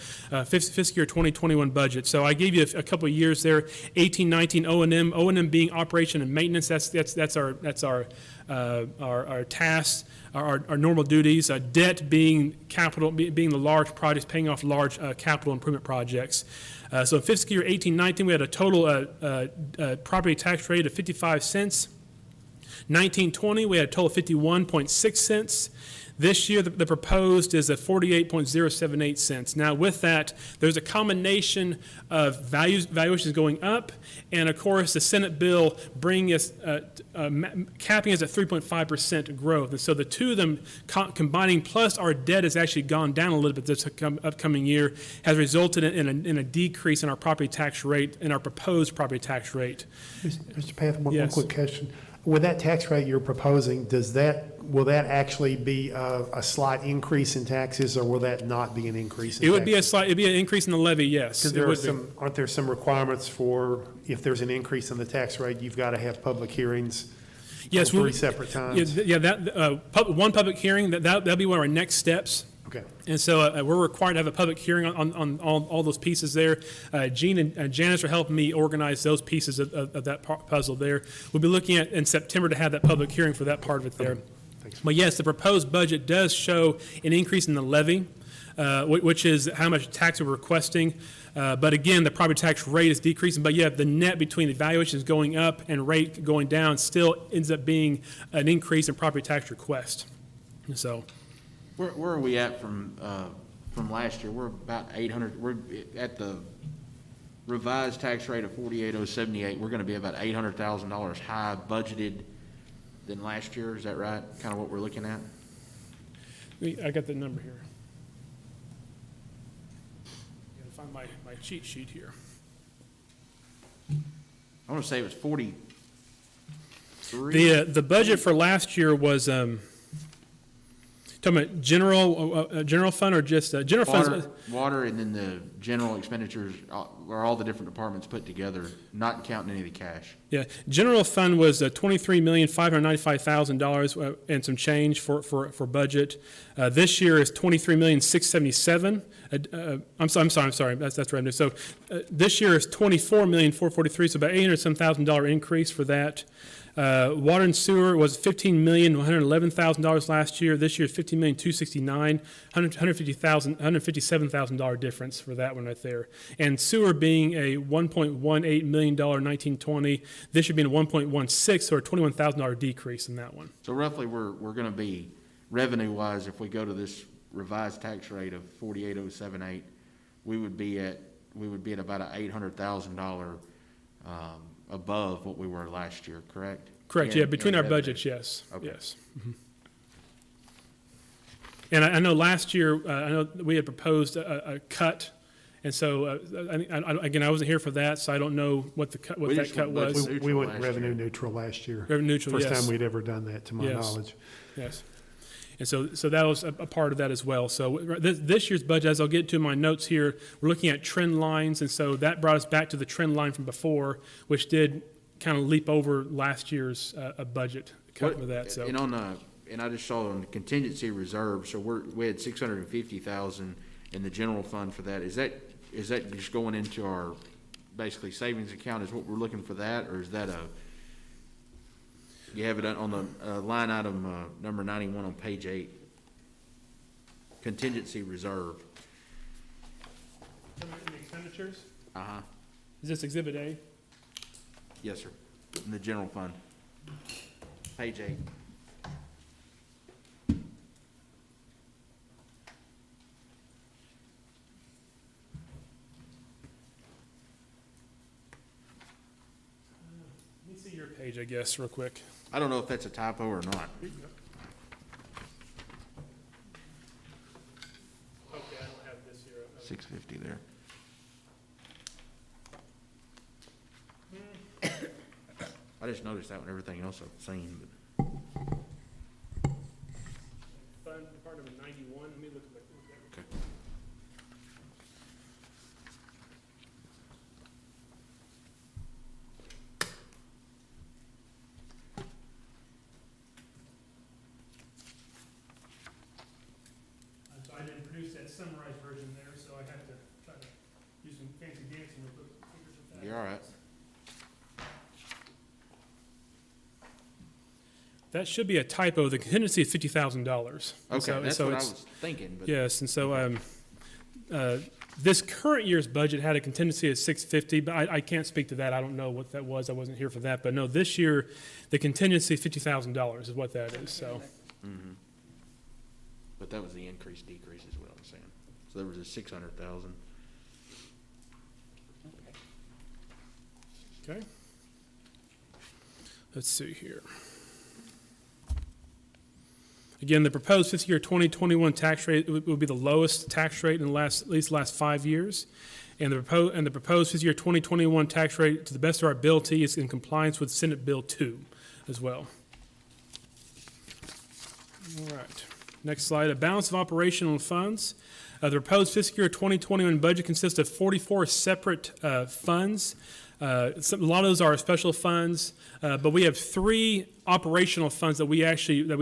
fiscal year 2021 budget. So I gave you a couple of years there. 18, 19 O&M. O&M being operation and maintenance. That's our tasks, our normal duties. Debt being capital, being the large projects, paying off large capital improvement projects. So in fiscal year 18-19, we had a total property tax rate of 55 cents. 19-20, we had a total of 51.6 cents. This year, the proposed is at 48.078 cents. Now, with that, there's a combination of valuations going up, and of course, the Senate bill bringing us, capping us at 3.5% growth. And so the two of them combining, plus our debt has actually gone down a little bit this upcoming year, has resulted in a decrease in our property tax rate, in our proposed property tax rate. Mr. Path, one Yes. quick question. With that tax rate you're proposing, will that actually be a slight increase in taxes, or will that not be an increase in taxes? It would be it'd be an increase in the levy, yes. Because aren't there some requirements for, if there's an increase in the tax rate, you've got to have public hearings? Yes, on 3 separate times? One public hearing, that'll be one of our next steps. Okay. And so we're required to have a public hearing on all those pieces there. Gene and Janice are helping me organize those pieces of that puzzle there. We'll be looking at in September to have that public hearing for that part of it there. Thanks. But yes, the proposed budget does show an increase in the levy, which is how much tax we're requesting. But again, the property tax rate is decreasing. But yeah, the net between the valuations going up and rate going down still ends up being an increase in property tax request. And so. Where are we at from last year? We're about 800, we're at the revised tax rate of 48,078. We're going to be about $800,000 high budgeted than last year. Is that right? Kind of what we're looking at? I got the number here. I gotta find my cheat sheet here. I want to say it was 43. The budget for last year was talking about general fund or just general funds? Water, and then the general expenditures are all the different departments put together, not counting any of the cash. Yeah, general fund was $23,595,000 and some change for budget. This year is $23,677,000. I'm sorry. That's revenue. So this year is $24,443,000. So about $800,000 increase for that. Water and sewer was $15,111,000 last year. This year is $15,269,000, $157,000 difference for that one right there. And sewer being a $1.18 million 1920, this should be a 1.16, so a $21,000 decrease in that one. So roughly, we're going to be revenue-wise, if we go to this revised tax rate of 48,078, we would be at about a $800,000 above what we were last year, correct? Correct, yeah, between our budgets, yes, Okay. yes. Mm-hmm. And I know last year, I know we had proposed a cut, and so, again, I wasn't here for that, so I don't know what that cut was. We went revenue neutral last year. Revenue neutral, yes. First time we'd ever done that, to my Yes. knowledge. Yes. And so that was a part of that as well. So this year's budget, as I'll get to in my notes here, we're looking at trend lines, and so that brought us back to the trend line from before, which did kind of leap over last year's budget cut with that. So. And I just saw on the contingency reserve, so we had $650,000 in the general fund for that. Is that just going into our basically savings account? Is what we're looking for that, or is that you have it on the line item number 91 on page 8, contingency reserve. The expenditures? Uh-huh. Is this Exhibit A? Yes, sir. In the general fund. Page 8. page, I guess, real quick. I don't know if that's a typo or not. Okay, I don't have this here. 650 there. I just noticed that when everything else I've seen, but. Fund part number 91, let me look at that. Okay. So I didn't produce that summarized version there, so I have to try to use some fancy dancing real quick. You're all right. That should be a typo. The contingency is $50,000. Okay, that's what I was thinking. But Yes, and so this current year's budget had a contingency of $650, but I can't speak to that. I don't know what that was. I wasn't here for that. But no, this year, the contingency is $50,000 is what that is, so. Mm-hmm. But that was the increase, decrease is what I'm saying. So there was a 600,000. Okay. Let's see here. Again, the proposed fiscal year 2021 tax rate would be the lowest tax rate in at least the last 5 years. And the proposed fiscal year 2021 tax rate, to the best of our ability, is in compliance with Senate Bill 2 as well. All right. Next slide. A balance of operational funds. The proposed fiscal year 2021 budget consists of 44 separate funds. A lot of those are special funds, but we have 3 operational funds that we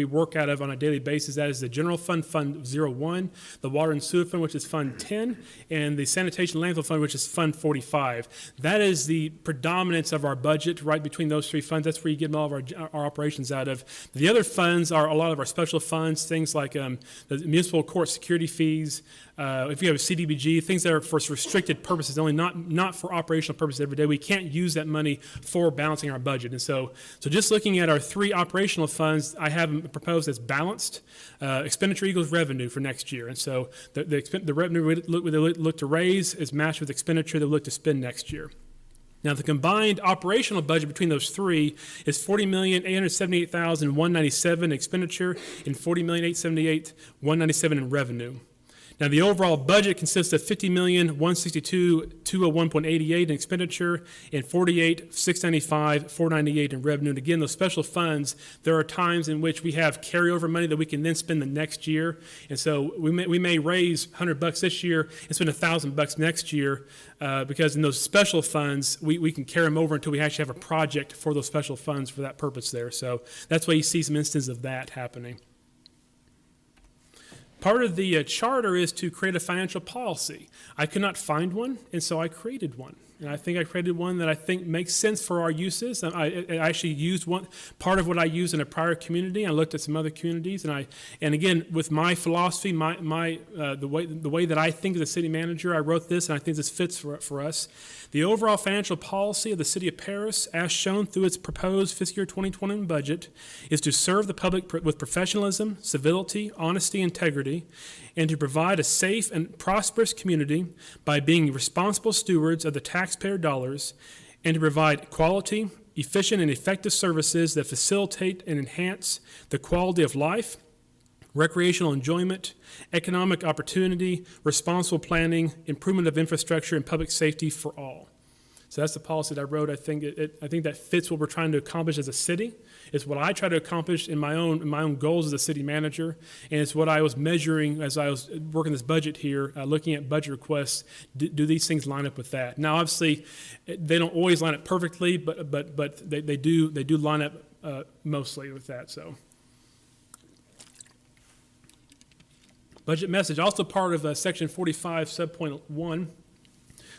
work out of on a daily basis. That is the General Fund, Fund 01, the Water and Sewer Fund, which is Fund 10, and the Sanitation Landfill Fund, which is Fund 45. That is the predominance of our budget, right between those 3 funds. That's where you get all of our operations out of. The other funds are a lot of our special funds, things like the municipal court security fees, if you have a CDBG, things that are for restricted purposes only, not for operational purposes every day. We can't use that money for balancing our budget. And so just looking at our 3 operational funds, I have them proposed as balanced. Expenditure equals revenue for next year. And so the revenue we look to raise is matched with expenditure that we look to spend next year. Now, the combined operational budget between those 3 is $40,878,197 in expenditure and $40,878,197 in revenue. Now, the overall budget consists of $50,162,201.88 in expenditure and $48,695,498 in revenue. And again, those special funds, there are times in which we have carryover money that we can then spend the next year. And so we may raise $100 this year and spend $1,000 next year because in those special funds, we can carry them over until we actually have a project for those special funds for that purpose there. So that's why you see some instances of that happening. Part of the charter is to create a financial policy. I could not find one, and so I created one. And I think I created one that I think makes sense for our uses. I actually used part of what I used in a prior community. I looked at some other communities, and again, with my philosophy, the way that I think as a city manager, I wrote this, and I think this fits for us. The overall financial policy of the City of Paris, as shown through its proposed fiscal year 2021 budget, is to serve the public with professionalism, civility, honesty, integrity, and to provide a safe and prosperous community by being responsible stewards of the taxpayer dollars, and to provide quality, efficient, and effective services that facilitate and enhance the quality of life, recreational enjoyment, economic opportunity, responsible planning, improvement of infrastructure, and public safety for all. So that's the policy that I wrote. I think that fits what we're trying to accomplish as a city. It's what I try to accomplish in my own goals as a city manager, and it's what I was measuring as I was working this budget here, looking at budget requests. Do these things line up with that? Now, obviously, they don't always line up perfectly, but they do line up mostly with that. So. Budget message, also part of Section 45, subpoint 1.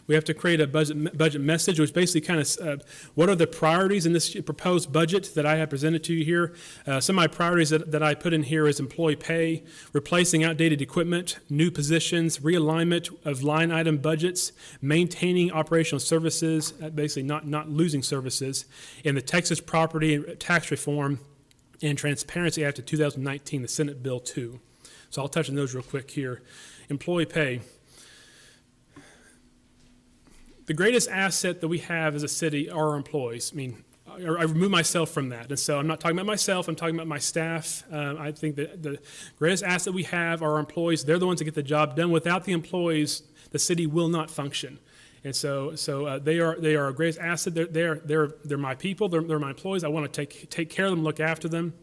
We have to create a budget message, which basically kind of what are the priorities in this proposed budget that I have presented to you here. Some of my priorities that I put in here is employee pay, replacing outdated equipment, new positions, realignment of line item budgets, maintaining operational services, basically not losing services, and the Texas Property Tax Reform and Transparency Act of 2019, the Senate Bill 2. So I'll touch on those real quick here. Employee pay. The greatest asset that we have as a city are our employees. I mean, I remove myself from that. And so I'm not talking about myself, I'm talking about my staff. I think that the greatest asset we have are our employees. They're the ones that get the job done. Without the employees, the city will not function. And so they are our greatest asset. They're my people, they're my employees. I want to take care of them, look after them.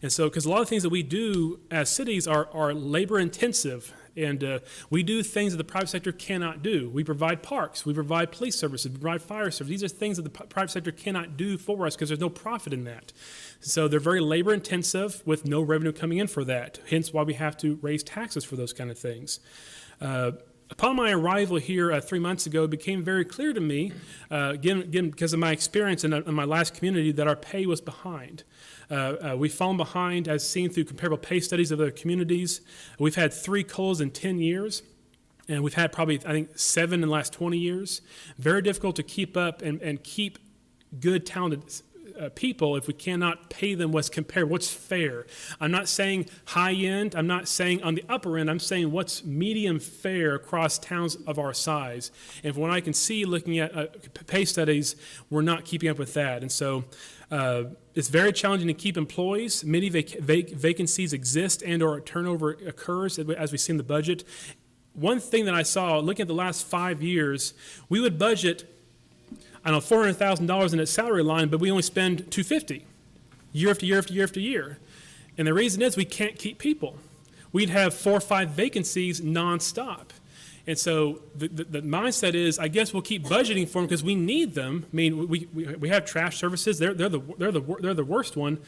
And so, because a lot of things that we do as cities are labor intensive, and we do things that the private sector cannot do. We provide parks, we provide police services, we provide fire services. These are things that the private sector cannot do for us because there's no profit in that. So they're very labor intensive with no revenue coming in for that. Hence why we have to raise taxes for those kind of things. Upon my arrival here 3 months ago, it became very clear to me, again because of my experience in my last community, that our pay was behind. We've fallen behind as seen through comparable pay studies of other communities. We've had 3 COLAs in 10 years, and we've had probably, I think, 7 in the last 20 years. Very difficult to keep up and keep good, talented people if we cannot pay them what's fair. I'm not saying high end, I'm not saying on the upper end, I'm saying what's medium fair across towns of our size. And from what I can see looking at pay studies, we're not keeping up with that. And so it's very challenging to keep employees. Many vacancies exist and or turnover occurs as we see in the budget. One thing that I saw looking at the last 5 years, we would budget $400,000 in its salary line, but we only spend $250 year after year after year after year. And the reason is we can't keep people. We'd have 4 or 5 vacancies nonstop. And so the mindset is, I guess we'll keep budgeting for them because we need them. I mean, we have trash services. They're the worst one.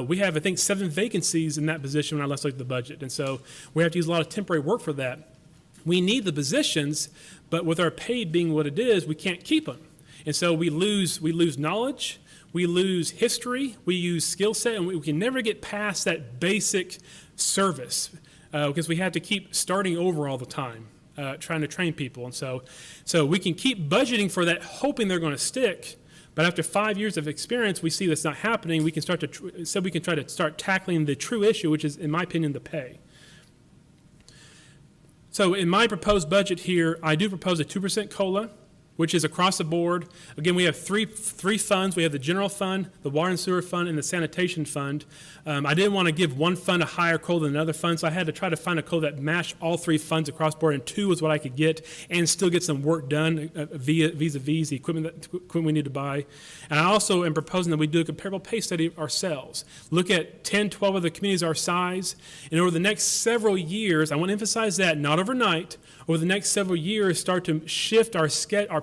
We have, I think, 7 vacancies in that position when I last looked at the budget. And so we have to use a lot of temporary work for that. We need the positions, but with our pay being what it is, we can't keep them. And so we lose knowledge, we lose history, we use skill set, and we can never get past that basic service because we have to keep starting over all the time, trying to train people. And so we can keep budgeting for that, hoping they're going to stick. But after 5 years of experience, we see that's not happening. We can try to start tackling the true issue, which is, in my opinion, the pay. So in my proposed budget here, I do propose a 2% COLA, which is across the board. Again, we have three funds. We have the general fund, the water and sewer fund, and the sanitation fund. I didn't want to give one fund a higher COLA than another fund, so I had to try to find a COLA that matched all 3 funds across the board, and 2 was what I could get, and still get some work done vis-a-vis the equipment we need to buy. And I also am proposing that we do a comparable pay study ourselves. Look at 10, 12 other communities our size, and over the next several years, I want to emphasize that, not overnight, over the next several years, start to shift our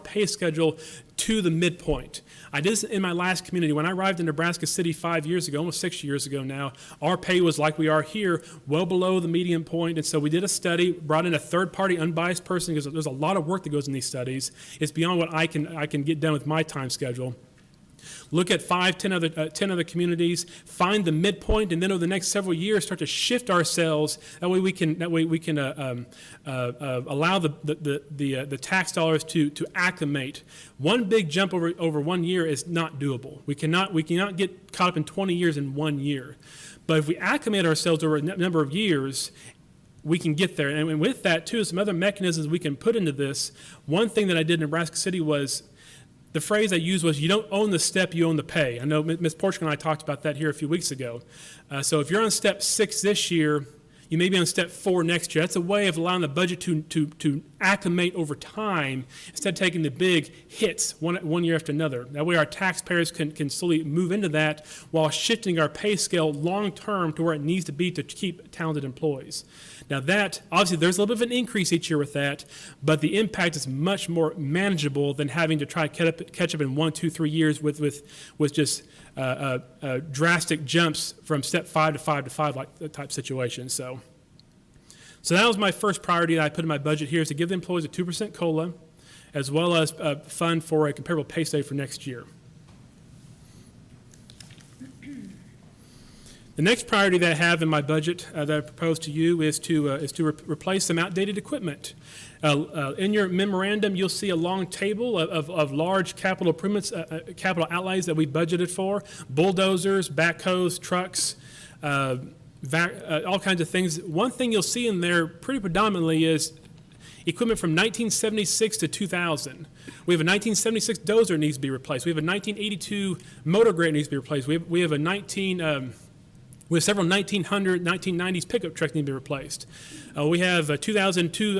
pay schedule to the midpoint. I did this in my last community. When I arrived in Nebraska City 5 years ago, almost 6 years ago now, our pay was like we are here, well below the median point. And so we did a study, brought in a third-party unbiased person because there's a lot of work that goes in these studies. It's beyond what I can get done with my time schedule. Look at 10 other communities, find the midpoint, and then over the next several years start to shift ourselves. That way we can allow the tax dollars to acclimate. One big jump over 1 year is not doable. We cannot get caught up in 20 years in 1 year. But if we acclimate ourselves over a number of years, we can get there. And with that, too, some other mechanisms we can put into this. One thing that I did in Nebraska City was, the phrase I used was, you don't own the step, you own the pay. I know Ms. Portugal and I talked about that here a few weeks ago. So if you're on step 6 this year, you may be on step 4 next year. That's a way of allowing the budget to acclimate over time instead of taking the big hits one year after another. That way our taxpayers can slowly move into that while shifting our pay scale long-term to where it needs to be to keep talented employees. Now that, obviously there's a little bit of an increase each year with that, but the impact is much more manageable than having to try to catch up in 1, 2, 3 years with just drastic jumps from step 5 to 5 to 5 like type situation. So that was my first priority that I put in my budget here, is to give the employees a 2% COLA, as well as a fund for a comparable pay study for next year. The next priority that I have in my budget that I propose to you is to replace some outdated equipment. In your memorandum, you'll see a long table of large capital improvements, capital outlays that we budgeted for: bulldozers, backhoes, trucks, all kinds of things. One thing you'll see in there pretty predominantly is equipment from 1976 to 2000. We have a 1976 dozer that needs to be replaced. We have a 1982 motor grader that needs to be replaced. We have several 1900, 1990s pickup trucks that need to be replaced. We have a 2002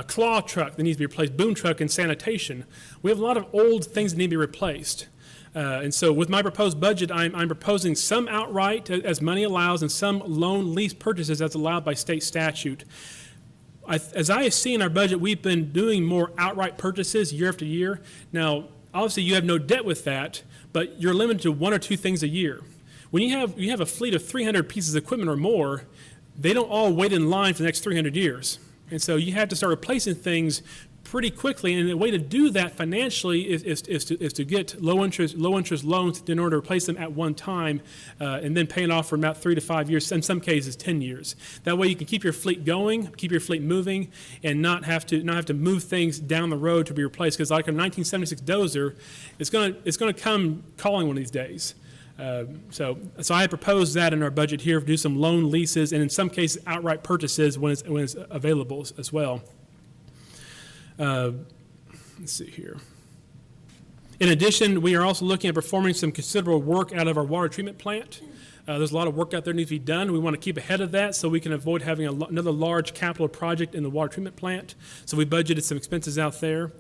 claw truck that needs to be replaced, boom truck and sanitation. We have a lot of old things that need to be replaced. And so with my proposed budget, I'm proposing some outright as money allows and some loan lease purchases as allowed by state statute. As I see in our budget, we've been doing more outright purchases year after year. Now, obviously you have no debt with that, but you're limited to 1 or 2 things a year. When you have a fleet of 300 pieces of equipment or more, they don't all wait in line for the next 300 years. And so you have to start replacing things pretty quickly, and the way to do that financially is to get low interest loans in order to replace them at one time, and then pay it off for about 3 to 5 years, in some cases 10 years. That way you can keep your fleet going, keep your fleet moving, and not have to move things down the road to be replaced. Because like a 1976 dozer, it's going to come calling one of these days. So I proposed that in our budget here, do some loan leases, and in some cases outright purchases when it's available as well. Let's see here. In addition, we are also looking at performing some considerable work out of our water treatment plant. There's a lot of work out there that needs to be done. We want to keep ahead of that so we can avoid having another large capital project in the water treatment plant. So we budgeted some expenses out there.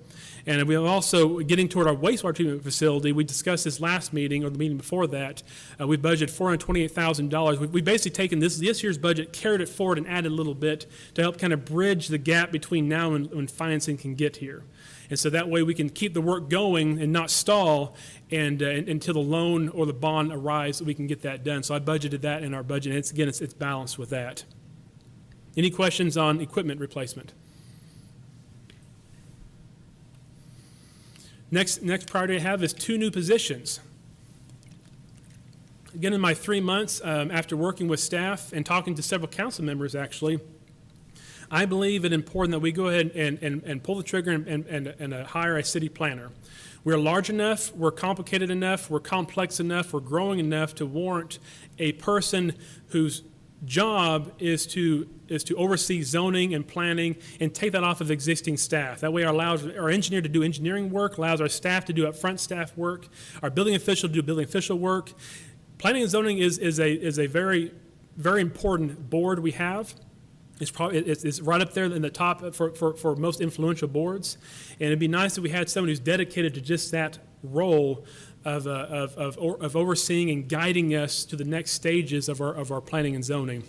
And we are also getting toward our wastewater treatment facility. We discussed this last meeting or the meeting before that. We budgeted $428,000. We've basically taken this year's budget, carried it forward, and added a little bit to help kind of bridge the gap between now and when financing can get here. And so that way we can keep the work going and not stall and until the loan or the bond arrives so we can get that done. So I budgeted that in our budget, and it's balanced with that. Any questions on equipment replacement? Next priority I have is 2 new positions. Again, in my 3 months after working with staff and talking to several council members, actually, I believe it important that we go ahead and pull the trigger and hire a city planner. We're large enough, we're complicated enough, we're complex enough, we're growing enough to warrant a person whose job is to oversee zoning and planning and take that off of existing staff. That way it allows our engineer to do engineering work, allows our staff to do upfront staff work, our building official to do building official work. Planning and zoning is a very, very important board we have. It's right up there in the top for most influential boards. And it'd be nice if we had someone who's dedicated to just that role of overseeing and guiding us to the next stages of our planning and zoning.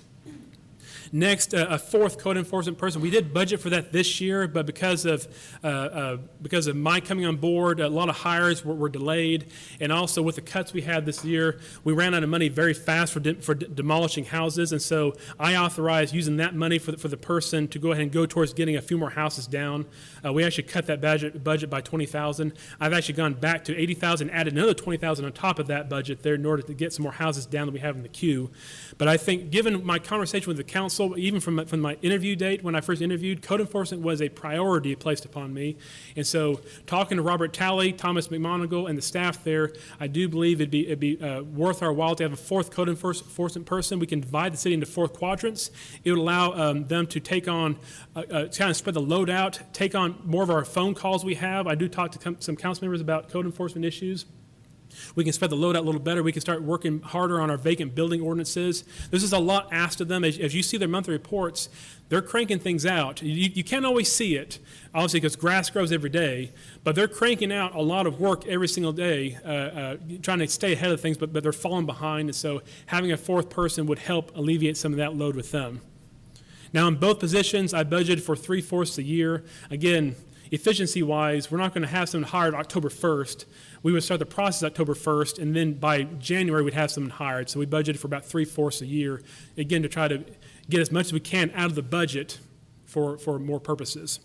Next, a 4th code enforcement person. We did budget for that this year, but because of my coming on board, a lot of hires were delayed, and also with the cuts we had this year, we ran out of money very fast for demolishing houses, and so I authorized using that money for the person to go ahead and go towards getting a few more houses down. We actually cut that budget by $20,000. I've actually gone back to $80,000, added another $20,000 on top of that budget there in order to get some more houses down that we have in the queue. But I think, given my conversation with the council, even from my interview date when I first interviewed, code enforcement was a priority placed upon me. And so talking to Robert Talley, Thomas McMonigal, and the staff there, I do believe it'd be worth our while to have a 4th code enforcement person. We can divide the city into 4 quadrants. It would allow them to take on, kind of spread the load out, take on more of our phone calls we have. I do talk to some council members about code enforcement issues. We can spread the load out a little better. We can start working harder on our vacant building ordinances. This is a lot asked of them. As you see their monthly reports, they're cranking things out. You can't always see it, obviously, because grass grows every day, but they're cranking out a lot of work every single day, trying to stay ahead of things, but they're falling behind, and so having a 4th person would help alleviate some of that load with them. Now, in both positions, I budgeted for 3/4 a year. Again, efficiency-wise, we're not going to have someone hired October 1st. We would start the process October 1st, and then by January, we'd have someone hired. So we budgeted for about 3/4 a year, again, to try to get as much as we can out of the budget for more purposes.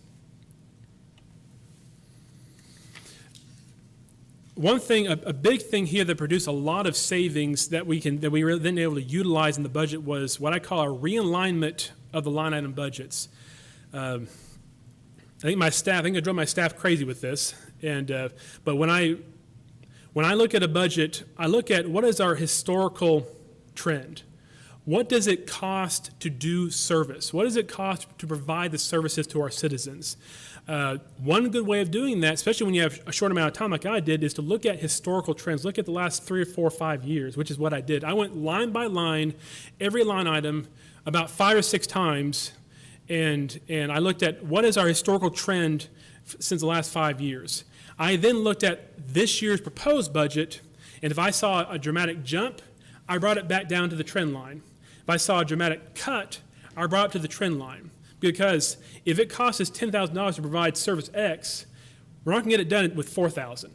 One thing, a big thing here that produced a lot of savings that we were then able to utilize in the budget was what I call a realignment of the line item budgets. I think I drove my staff crazy with this, but when I look at a budget, I look at what is our historical trend. what does it cost to do service? What does it cost to provide the services to our citizens? One good way of doing that, especially when you have a short amount of time like I did, is to look at historical trends. Look at the last 3 or 4 or 5 years, which is what I did. I went line by line, every line item, about 5 or 6 times, and I looked at what is our historical trend since the last 5 years. I then looked at this year's proposed budget, and if I saw a dramatic jump, I brought it back down to the trend line. If I saw a dramatic cut, I brought it to the trend line. Because if it costs us $10,000 to provide service X, we're not going to get it done with $4,000,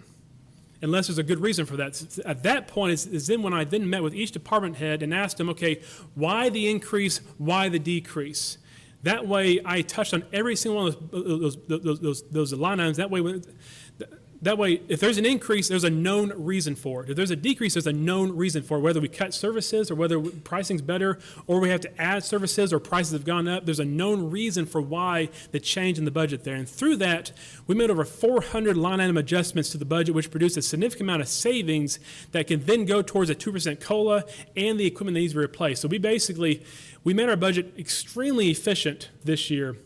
unless there's a good reason for that. At that point is then when I then met with each department head and asked them, okay, why the increase, why the decrease? That way, I touched on every single one of those line items. That way, if there's an increase, there's a known reason for it. If there's a decrease, there's a known reason for it. Whether we cut services or whether pricing's better or we have to add services or prices have gone up, there's a known reason for why the change in the budget there. And through that, we made over 400 line item adjustments to the budget, which produced a significant amount of savings that can then go towards a 2% COLA and the equipment that needs to be replaced. So we made our budget extremely efficient this year.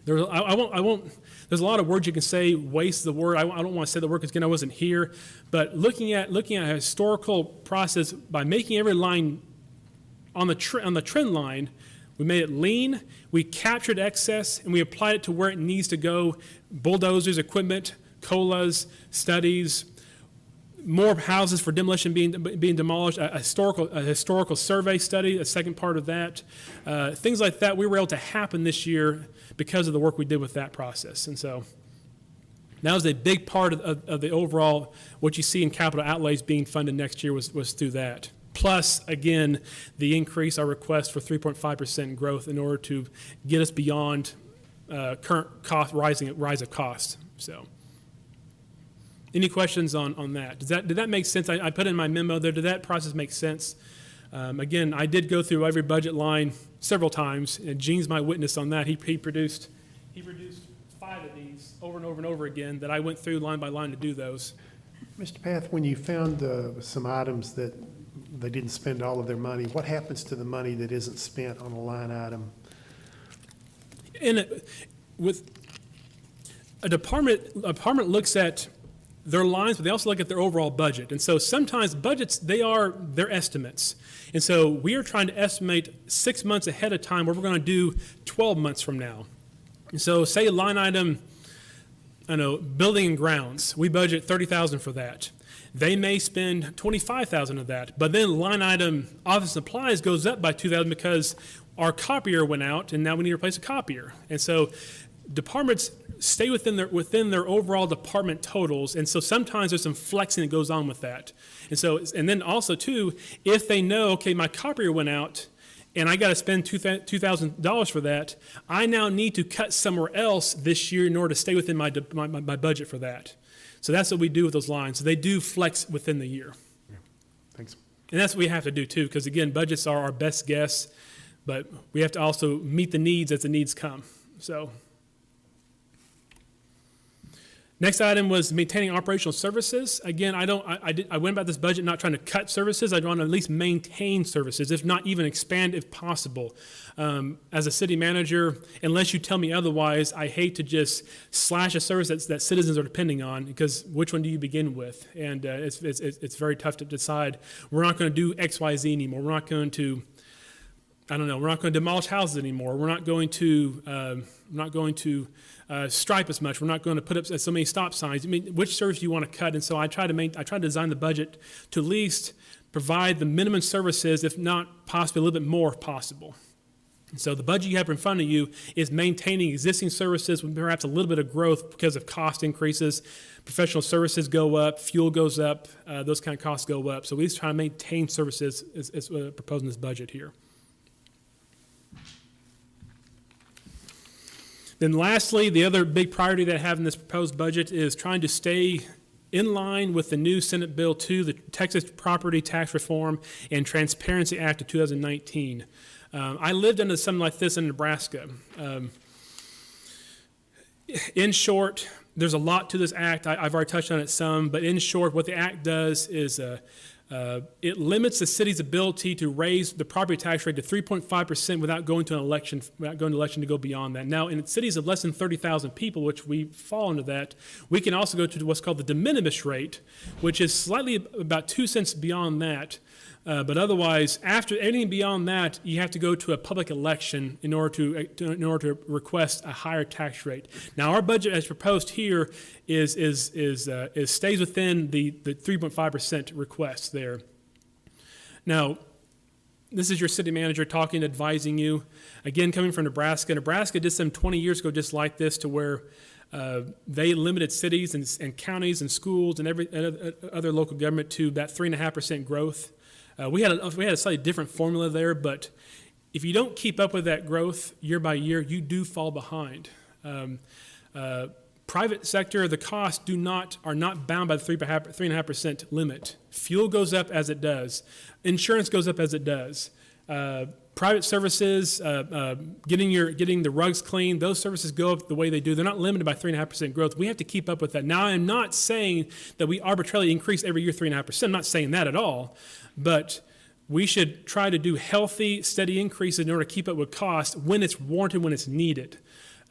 There's a lot of words you can say, waste the word. I don't want to say the word because, again, I wasn't here. But looking at a historical process by making every line on the trend line, we made it lean, we captured excess, and we applied it to where it needs to go. Bulldozers, equipment, COLAs, studies, more houses for demolition being demolished, a historical survey study, a second part of that. Things like that we were able to happen this year because of the work we did with that process. And so that was a big part of the overall, what you see in capital outlays being funded next year was through that. Plus, again, the increase, our request for 3.5% growth in order to get us beyond current cost, rise of cost. So, any questions on that? Did that make sense? I put in my memo there. Did that process make sense? Again, I did go through every budget line several times, and Gene's my witness on that. He produced 5 of these over and over and over again that I went through line by line to do those. Mr. Path, when you found some items that they didn't spend all of their money, what happens to the money that isn't spent on a line item? With a department looks at their lines, but they also look at their overall budget. And so sometimes budgets, they're estimates. And so we are trying to estimate 6 months ahead of time what we're going to do 12 months from now. And so say line item, building and grounds, we budget $30,000 for that. They may spend $25,000 of that, but then line item office supplies goes up by $2,000 because our copier went out and now we need to replace a copier. And so departments stay within their overall department totals, and so sometimes there's some flexing that goes on with that. And then also too, if they know, okay, my copier went out and I got to spend $2,000 for that, I now need to cut somewhere else this year in order to stay within my budget for that. So that's what we do with those lines. So they do flex within the year. Yeah. Thanks. And that's what we have to do too, because again, budgets are our best guess, but we have to also meet the needs as the needs come. So. Next item was maintaining operational services. Again, I went about this budget not trying to cut services. I want to at least maintain services, if not even expand if possible. As a city manager, unless you tell me otherwise, I hate to just slash a service that citizens are depending on, because which one do you begin with? And it's very tough to decide. We're not going to do X, Y, Z anymore. We're not going to, we're not going to demolish houses anymore. We're not going to stripe as much. We're not going to put up so many stop signs. I mean, which service do you want to cut? And so I try to design the budget to at least provide the minimum services, if not possibly a little bit more if possible. And so the budget you have in front of you is maintaining existing services with perhaps a little bit of growth because of cost increases. Professional services go up, fuel goes up, those kind of costs go up. So we just try to maintain services as proposed in this budget here. Then lastly, the other big priority that I have in this proposed budget is trying to stay in line with the new Senate Bill 2, the Texas Property Tax Reform and Transparency Act of 2019. I lived under something like this in Nebraska. In short, there's a lot to this act. I've already touched on it some, but in short, what the act does is It limits the city's ability to raise the property tax rate to 3.5% without going to an election, to go beyond that. Now, in cities of less than 30,000 people, which we fall into that, we can also go to what's called the de minimis rate, which is slightly about 2 cents beyond that. But otherwise, after anything beyond that, you have to go to a public election in order to request a higher tax rate. Now, our budget as proposed here is stays within the 3.5% request there. Now, this is your city manager talking, advising you. Again, coming from Nebraska. Nebraska did some 20 years ago just like this, to where they limited cities and counties and schools and other local government to that 3.5% growth. We had a slightly different formula there, but if you don't keep up with that growth year by year, you do fall behind. Private sector, the costs are not bound by the 3.5% limit. Fuel goes up as it does. Insurance goes up as it does. Private services, getting the rugs clean, those services go up the way they do. They're not limited by 3.5% growth. We have to keep up with that. Now, I'm not saying that we arbitrarily increase every year 3.5%. I'm not saying that at all. But we should try to do healthy, steady increases in order to keep up with cost when it's warranted, when it's needed.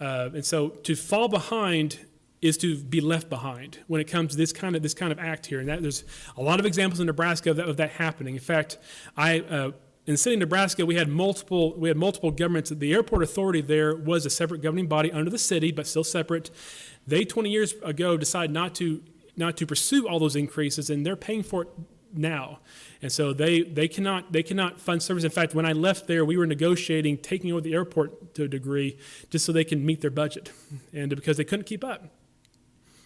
And so to fall behind is to be left behind when it comes to this kind of act here. And there's a lot of examples in Nebraska of that happening. In fact, in the city of Nebraska, we had multiple governments. The airport authority there was a separate governing body under the city, but still separate. They 20 years ago decided not to pursue all those increases, and they're paying for it now. And so they cannot fund service. In fact, when I left there, we were negotiating taking over the airport to a degree just so they can meet their budget, and because they couldn't keep up.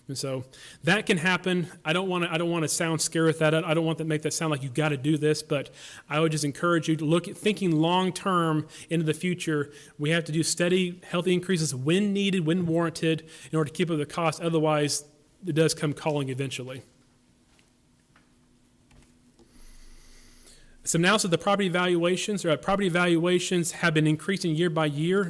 And so that can happen. I don't want to sound scary with that. I don't want to make that sound like you've got to do this, but I would just encourage you to look at thinking long term into the future. We have to do steady, healthy increases when needed, when warranted, in order to keep up with the cost. Otherwise, it does come calling eventually. Some analysis of the property valuations. Property valuations have been increasing year by year,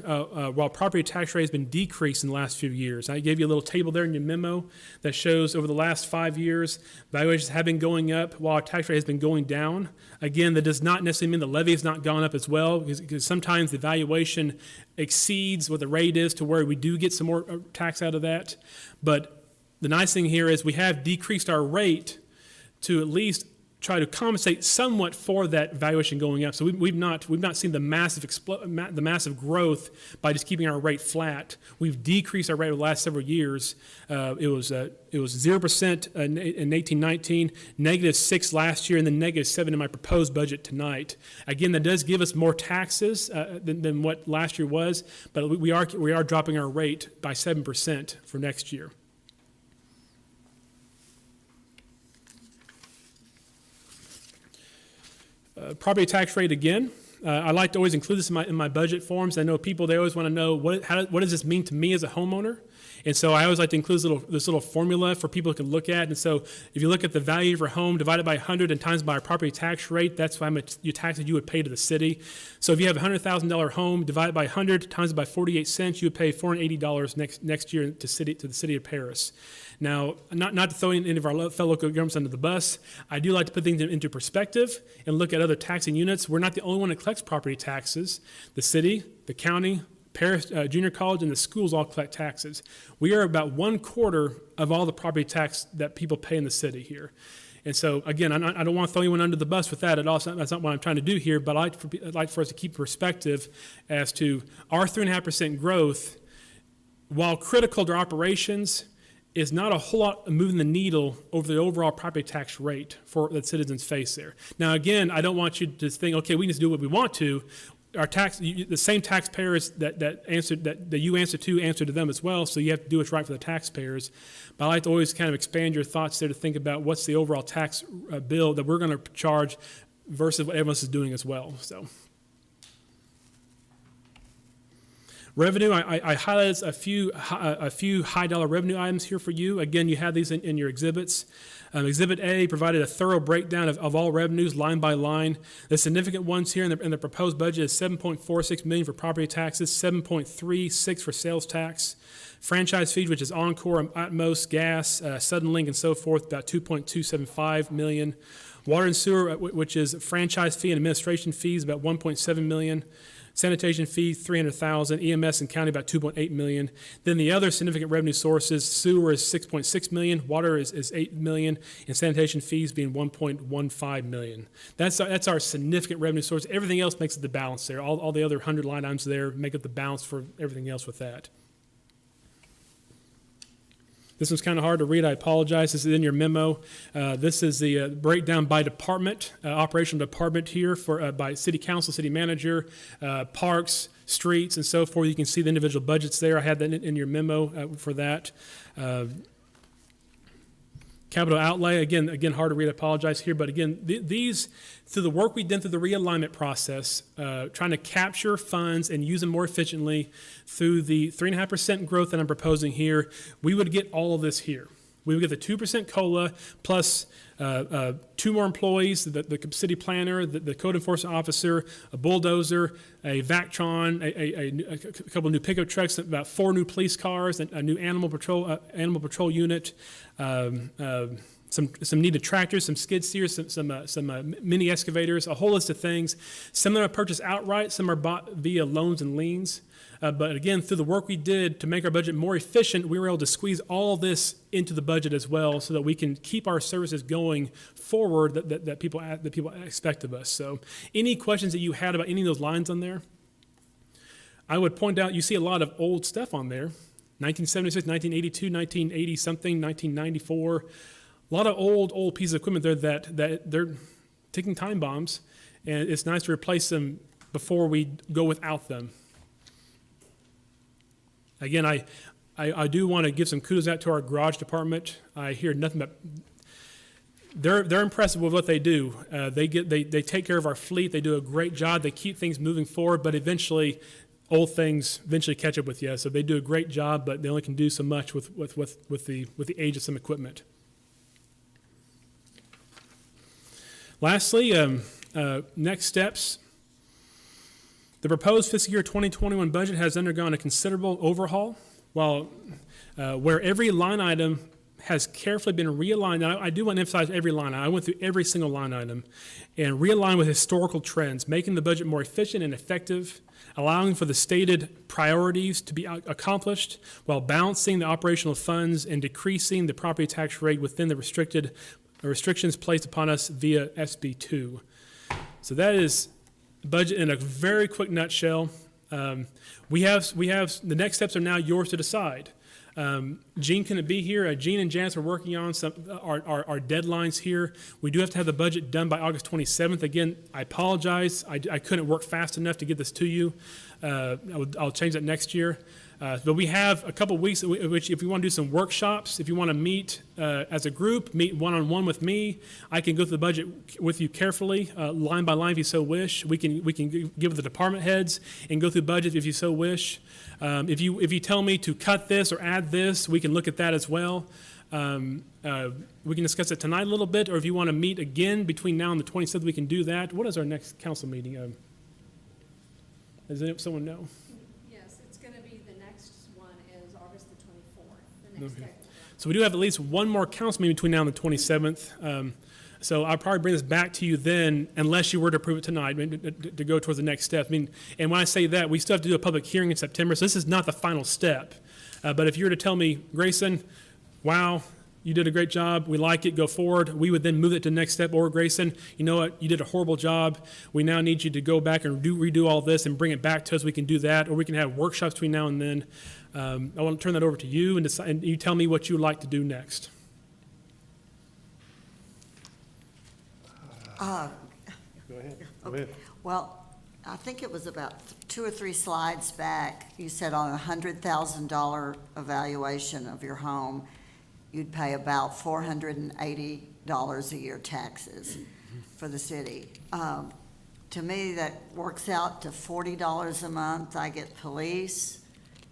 while property tax rate has been decreased in the last few years. I gave you a little table there in your memo that shows over the last 5 years, valuations have been going up while our tax rate has been going down. Again, that does not necessarily mean the levy has not gone up as well, because sometimes the valuation exceeds what the rate is to where we do get some more tax out of that. But the nice thing here is we have decreased our rate to at least try to compensate somewhat for that valuation going up. So we've not seen the massive growth by just keeping our rate flat. We've decreased our rate over the last several years. It was 0% in 1819, -6 last year, and then -7 in my proposed budget tonight. Again, that does give us more taxes than what last year was, but we are dropping our rate by 7% for next year. Property tax rate again. I like to always include this in my budget forms. I know people, they always want to know what does this mean to me as a homeowner? And so I always like to include this little formula for people to look at. And so if you look at the value of your home divided by 100 and times by our property tax rate, that's how much your taxes you would pay to the city. So if you have a $100,000 home divided by 100 times by 48 cents, you would pay $480 next year to the city of Paris. Now, not to throw any of our fellow local governments under the bus, I do like to put things into perspective and look at other taxing units. We're not the only one that collects property taxes. The city, the county, Paris Junior College, and the schools all collect taxes. We are about 1/4 of all the property tax that people pay in the city here. And so, again, I don't want to throw anyone under the bus with that at all. That's not what I'm trying to do here, but I'd like for us to keep perspective as to our 3.5% growth, while critical to our operations, is not a whole lot of moving the needle over the overall property tax rate that citizens face there. Now, again, I don't want you to think, okay, we can just do what we want to. The same taxpayers that you answer to them as well, so you have to do what's right for the taxpayers. But I like to always kind of expand your thoughts there to think about what's the overall tax bill that we're going to charge versus what everyone else is doing as well. So. Revenue, I highlighted a few high dollar revenue items here for you. Again, you have these in your exhibits. Exhibit A provided a thorough breakdown of all revenues line by line. The significant ones here in the proposed budget is $7.46 million for property taxes, $7.36 for sales tax. Franchise fees, which is Encore, Atmos, Gas, Sudden Link, and so forth, about $2.275 million. Water and sewer, which is franchise fee and administration fees, about $1.7 million. Sanitation fee, $300,000. EMS and county, about $2.8 million. Then the other significant revenue sources, sewer is $6.6 million, water is $8 million, and sanitation fees being $1.15 million. That's our significant revenue source. Everything else makes up the balance there. All the other 100 line items there make up the balance for everything else with that. This one's kind of hard to read. I apologize. This is in your memo. This is the breakdown by department, operational department here by city council, city manager, parks, streets, and so forth. You can see the individual budgets there. I had that in your memo for that. Capital outlay, again, hard to read, I apologize here, but again, these, through the work we've done through the realignment process, trying to capture funds and use them more efficiently through the 3.5% growth that I'm proposing here, we would get all of this here. We would get the 2% COLA plus 2 more employees, the city planner, the code enforcement officer, a bulldozer, a Vactron, a couple of new pickup trucks, about 4 new police cars, a new animal patrol unit, some needed tractors, some skid steers, some mini excavators, a whole list of things. Some are purchased outright, some are bought via loans and liens. But again, through the work we did to make our budget more efficient, we were able to squeeze all this into the budget as well so that we can keep our services going forward that people expect of us. So any questions that you had about any of those lines on there? I would point out you see a lot of old stuff on there. 1976, 1982, 1980 something, 1994. A lot of old pieces of equipment there that they're ticking time bombs, and it's nice to replace them before we go without them. Again, I do want to give some kudos out to our garage department. I hear nothing but they're impressive with what they do. They take care of our fleet. They do a great job. They keep things moving forward, but eventually, old things eventually catch up with you. So they do a great job, but they only can do so much with the age of some equipment. Lastly, next steps. The proposed fiscal year 2021 budget has undergone a considerable overhaul, where every line item has carefully been realigned. Now, I do want to emphasize every line item. I went through every single line item and realigned with historical trends, making the budget more efficient and effective, allowing for the stated priorities to be accomplished while balancing the operational funds and decreasing the property tax rate within the restrictions placed upon us via SB 2. So that is budget in a very quick nutshell. We have the next steps are now yours to decide. Gene couldn't be here. Gene and Janice are working on our deadlines here. We do have to have the budget done by August 27th. Again, I apologize. I couldn't work fast enough to get this to you. I'll change that next year. But we have a couple weeks, which if you want to do some workshops, if you want to meet as a group, meet one-on-one with me, I can go through the budget with you carefully, line by line if you so wish. We can give the department heads and go through the budget if you so wish. If you tell me to cut this or add this, we can look at that as well. We can discuss it tonight a little bit, or if you want to meet again between now and the 27th, we can do that. What is our next council meeting? Does someone know? Okay. So we do have at least one more council meeting between now and the 27th. So I'll probably bring this back to you then, unless you were to approve it tonight, to go towards the next step. And when I say that, we still have to do a public hearing in September, so this is not the final step. But if you were to tell me, Grayson, wow, you did a great job, we like it, go forward, we would then move it to the next step. Or Grayson, you know what, you did a horrible job, we now need you to go back and redo all this and bring it back to us, we can do that. Or we can have workshops between now and then. I want to turn that over to you, and you tell me what you would like to do next. Go ahead. Okay. Well, I think it was about 2 or 3 slides back, you said on a $100,000 evaluation of your home, you'd pay about $480 a year taxes for the city. To me, that works out to $40 a month. I get police,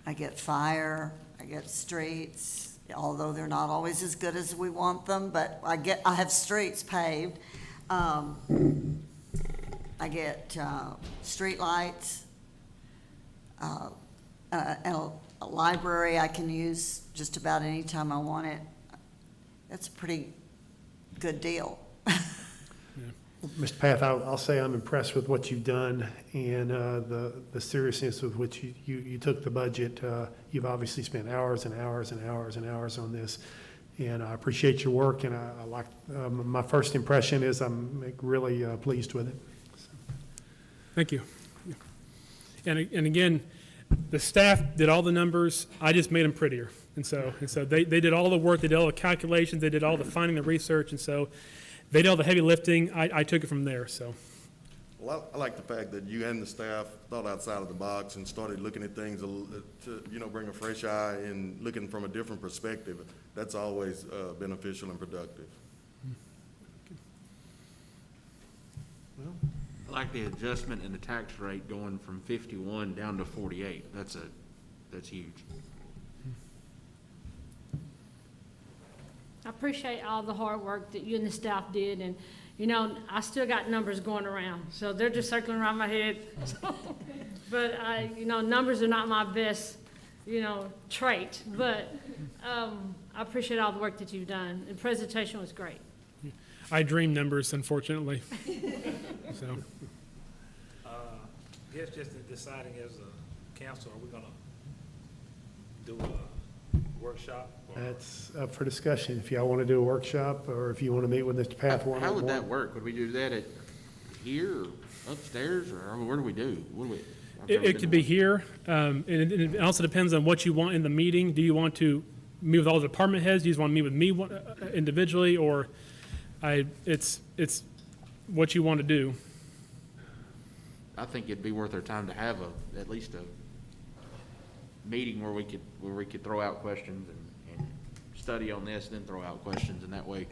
I get fire, I get streets, although they're not always as good as we want them, but I have streets paved. I get street lights, and a library I can use just about any time I want it. That's a pretty good deal. Mr. Path, I'll say I'm impressed with what you've done and the seriousness with which you took the budget. You've obviously spent hours and hours and hours and hours on this, and I appreciate your work, and I like, my first impression is I'm really pleased with it. Thank you. And again, the staff did all the numbers, I just made them prettier. And so they did all the work, they did all the calculations, they did all the finding, the research, and so they did all the heavy lifting. I took it from there, so. Well, I like the fact that you and the staff thought outside of the box and started looking at things to, bring a fresh eye and looking from a different perspective. That's always beneficial and productive. Well, I like the adjustment in the tax rate going from 51 down to 48. That's huge. I appreciate all the hard work that you and the staff did, and, you know, I still got numbers going around, so they're just circling around my head. But numbers are not my best, trait, but I appreciate all the work that you've done. The presentation was great. I dream numbers, unfortunately. So. I guess just in deciding as a council, are we gonna do a workshop? That's up for discussion. If y'all want to do a workshop, or if you want to meet with Mr. Path one-on-one. How would that work? Would we do that at here, or upstairs, or where do we do? It could be here, and it also depends on what you want in the meeting. Do you want to meet with all the department heads? Do you just want to meet with me individually, or it's what you want to do? I think it'd be worth our time to have at least a meeting where we could throw out questions and study on this, then throw out questions, and that way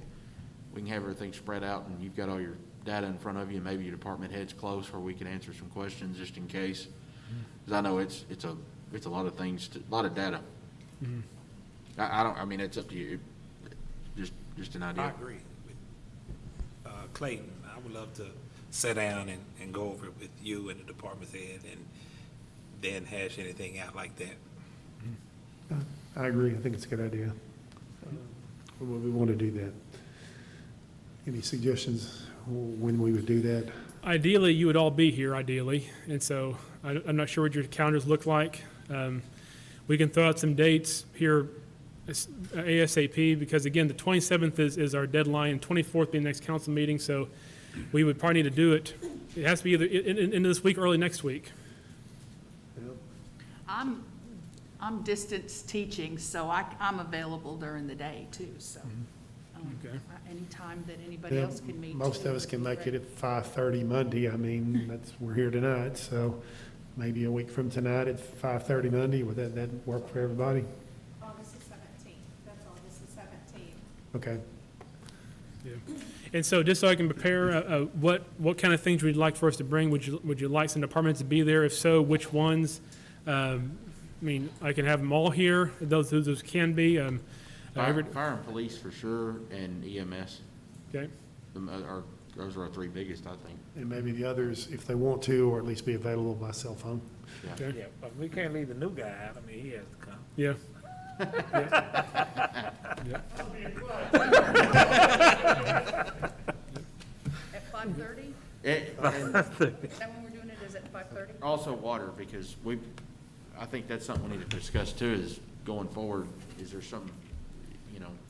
we can have everything spread out, and you've got all your data in front of you, and maybe your department head's close where we can answer some questions just in case. Because I know it's a lot of things, a lot of data. Mm-hmm. I mean, it's up to you. Just an idea. I agree with Clayton. I would love to sit down and go over it with you and the department head and then hash anything out like that. I agree. I think it's a good idea. We want to do that. Any suggestions when we would do that? Ideally, you would all be here, ideally, and so I'm not sure what your calendars look like. We can throw out some dates here ASAP, because again, the 27th is our deadline, and 24th being the next council meeting, so we would probably need to do it. It has to be either in this week or early next week. I'm distance teaching, so I'm available during the day too, so. Okay. Anytime that anybody Yeah, else can meet. most of us can make it at 5:30 Monday. I mean, we're here tonight, so maybe a week from tonight at 5:30 Monday. Would that work for everybody? August the 17th, that's August the 17th. Okay. Yeah. And so just so I can prepare, what kind of things would you like for us to bring? Would you like some departments to be there? If so, which ones? I mean, I can have them all here. Those can be. Fire and police for sure, and EMS. Okay. Those are our three biggest, I think. And maybe the others, if they want to, or at least be available by cell phone. Yeah. Okay. Yeah, but we can't leave the new guy out. I mean, he has to come. Yeah. At 5:30? Is Is that when we're doing it, is it 5:30? Also water, because I think that's something we need to discuss too, is going forward, is there some,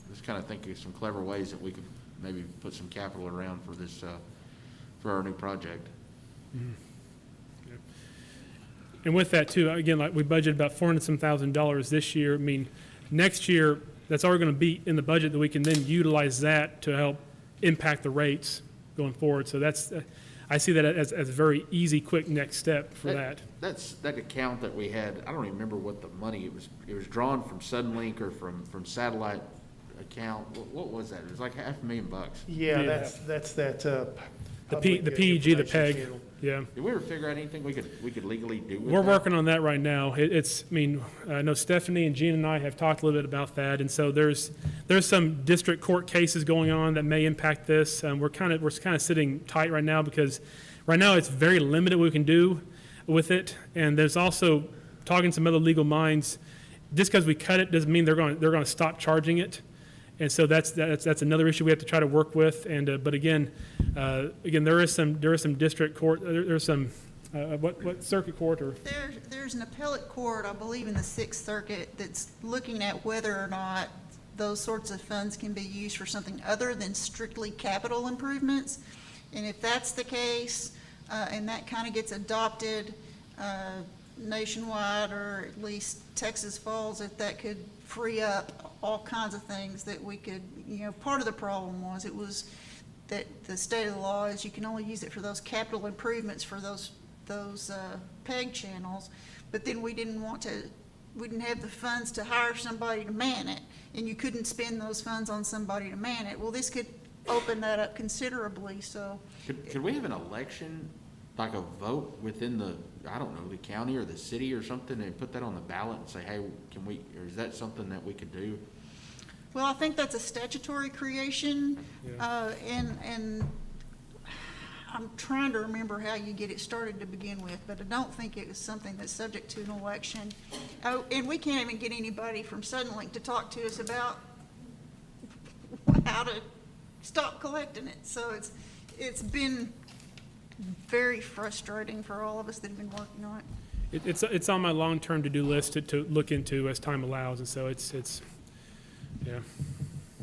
just kind of thinking of some clever ways that we could maybe put some capital around for this, for our new project. Mm-hmm. Yeah. And with that too, again, like we budgeted about $400,000 this year. I mean, next year, that's already going to be in the budget that we can then utilize that to help impact the rates going forward. So that's, I see that as a very easy, quick next step for that. That's that account that we had. I don't even remember what the money, it was drawn from Suddenlink or from satellite account. What was that? It was like $500,000. Yeah, that's that. The PEG, the PEG. channel. Yeah. Did we ever figure out anything we could legally do with We're that? working on that right now. I know Stephanie and Gene and I have talked a little bit about that, and so there's some district court cases going on that may impact this. We're kind of sitting tight right now, because right now it's very limited what we can do with it, and there's also talking to some other legal minds. Just because we cut it doesn't mean they're going to stop charging it, And so that's another issue we have to try to work with. And, but again, there is some district court, there's some, what circuit court or? There's an appellate court, I believe in the Sixth Circuit, that's looking at whether or not those sorts of funds can be used for something other than strictly capital improvements. And if that's the case, and that kind of gets adopted nationwide, or at least Texas Falls, that could free up all kinds of things that we could, part of the problem was that the state of the law is you can only use it for those capital improvements for those PEG channels, but then we didn't have the funds to hire somebody to man it, and you couldn't spend those funds on somebody to man it. Well, this could open that up considerably, so. Could we have an election, like a vote within the, I don't know, the county or the city or something, and put that on the ballot and say, hey, can we, or is that something that we could do? Well, I think that's a statutory creation, and I'm trying to remember how you get it started to begin with, but I don't think it was something that's subject to an election. Oh, and we can't even get anybody from Suddenlink to talk to us about how to stop collecting it. So it's been very frustrating for all of us that have been working on it. It's on my long-term to-do list to look into as time allows, and so it's yeah.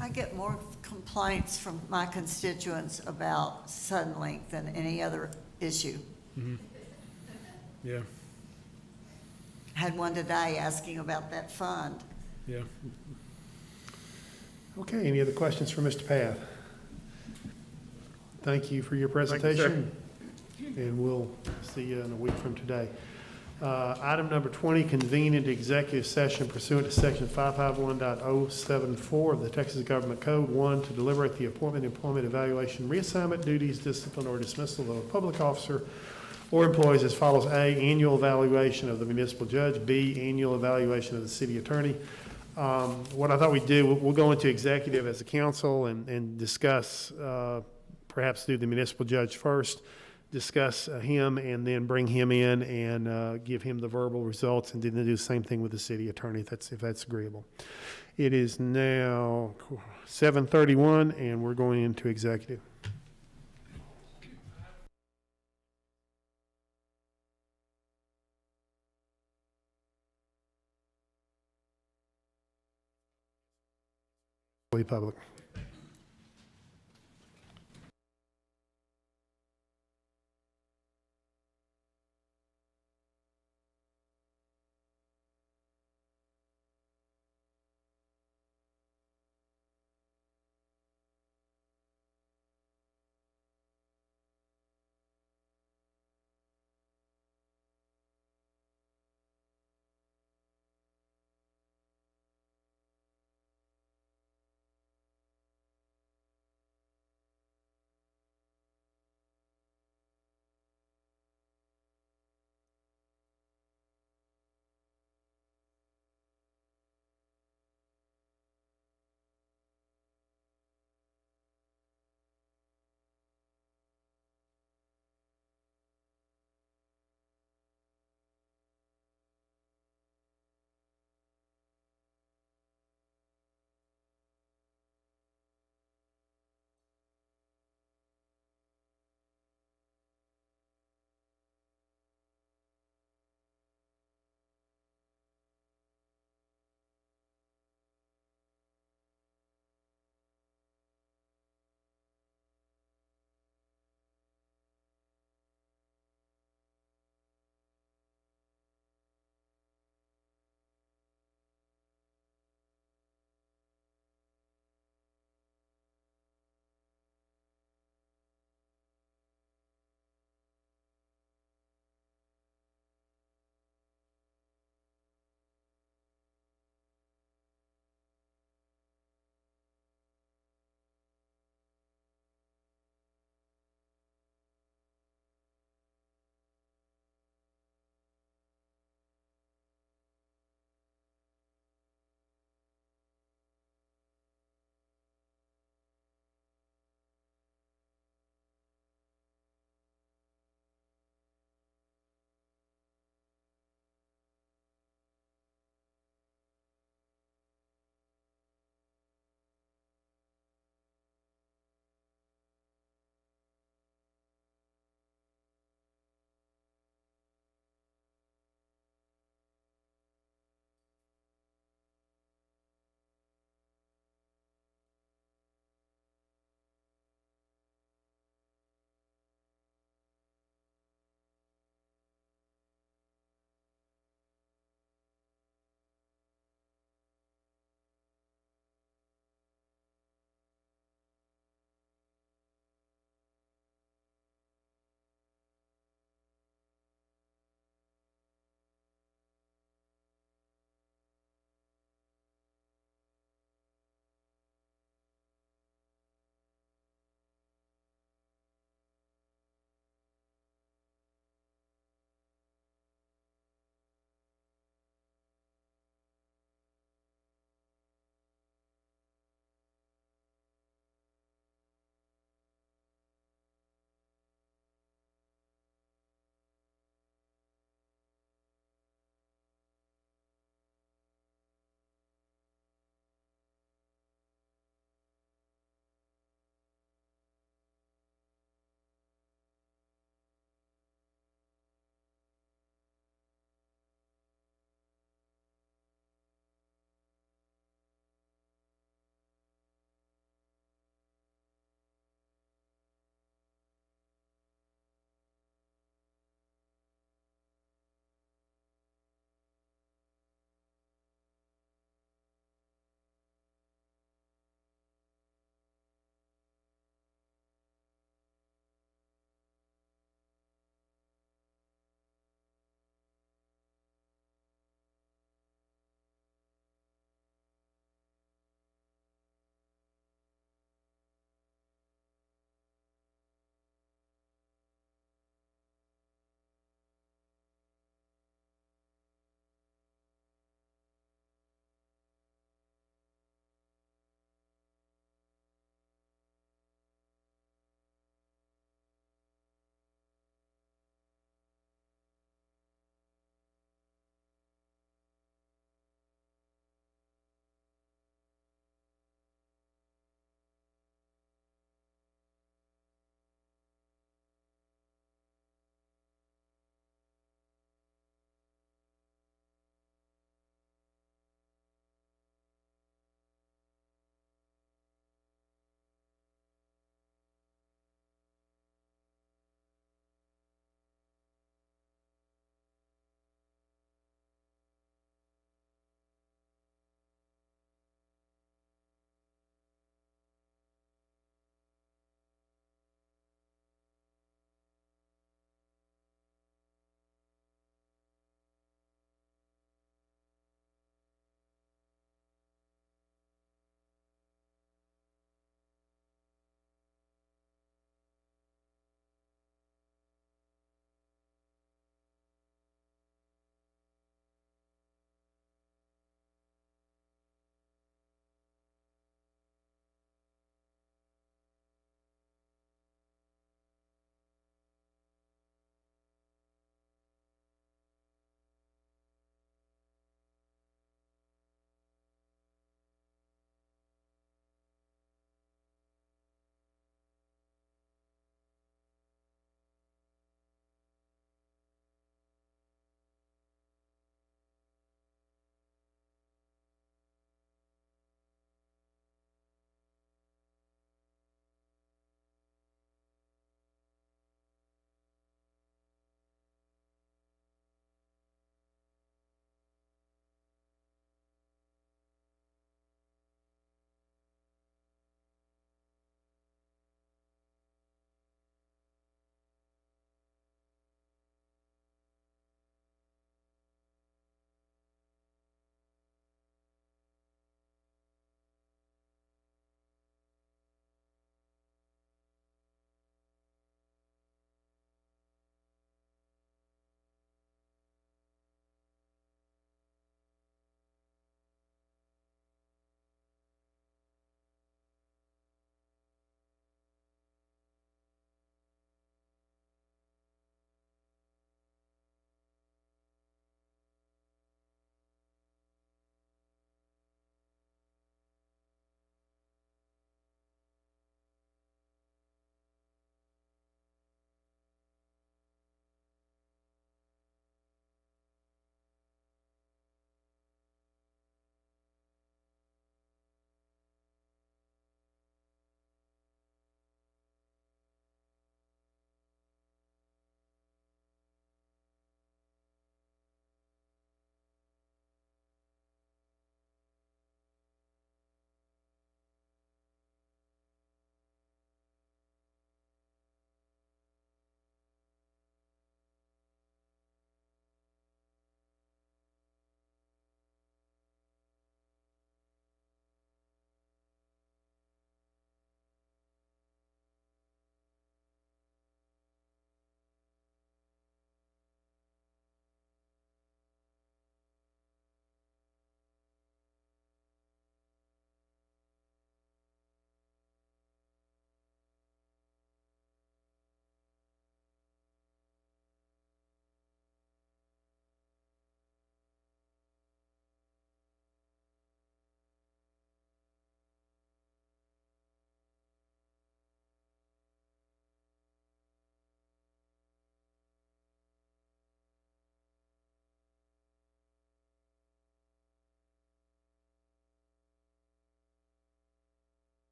I get more complaints from my constituents about Suddenlink than any other issue. Mm-hmm. Yeah. Had one today asking about that fund. Yeah. Okay, any other questions for Mr. Path? Thank you for your presentation. And we'll see you in a week from today. Item number 20, convene into executive session pursuant to section 551.074 of the Texas Government Code. 1, to deliberate the appointment, employment, evaluation, reassignment, duties, discipline, or dismissal of a public officer or employees as follows. A, annual evaluation of the municipal judge. B, annual evaluation of the city attorney. What I thought we'd do, we'll go into executive as a council and discuss, perhaps do the municipal judge first, discuss him, and then bring him in and give him the verbal results, and then do the same thing with the city attorney, if that's agreeable. It is now 7:31, and we're going into executive. Public.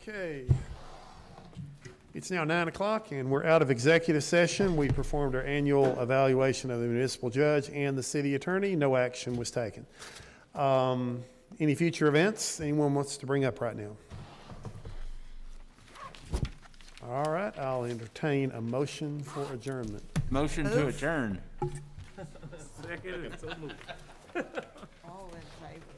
Okay. It's now 9 o'clock, and we're out of executive session. We performed our annual evaluation of the municipal judge and the city attorney. No action was taken. Any future events anyone wants to bring up right now? All right, I'll entertain a motion for adjournment. Motion to adjourn. Second, and so moved. All in favor?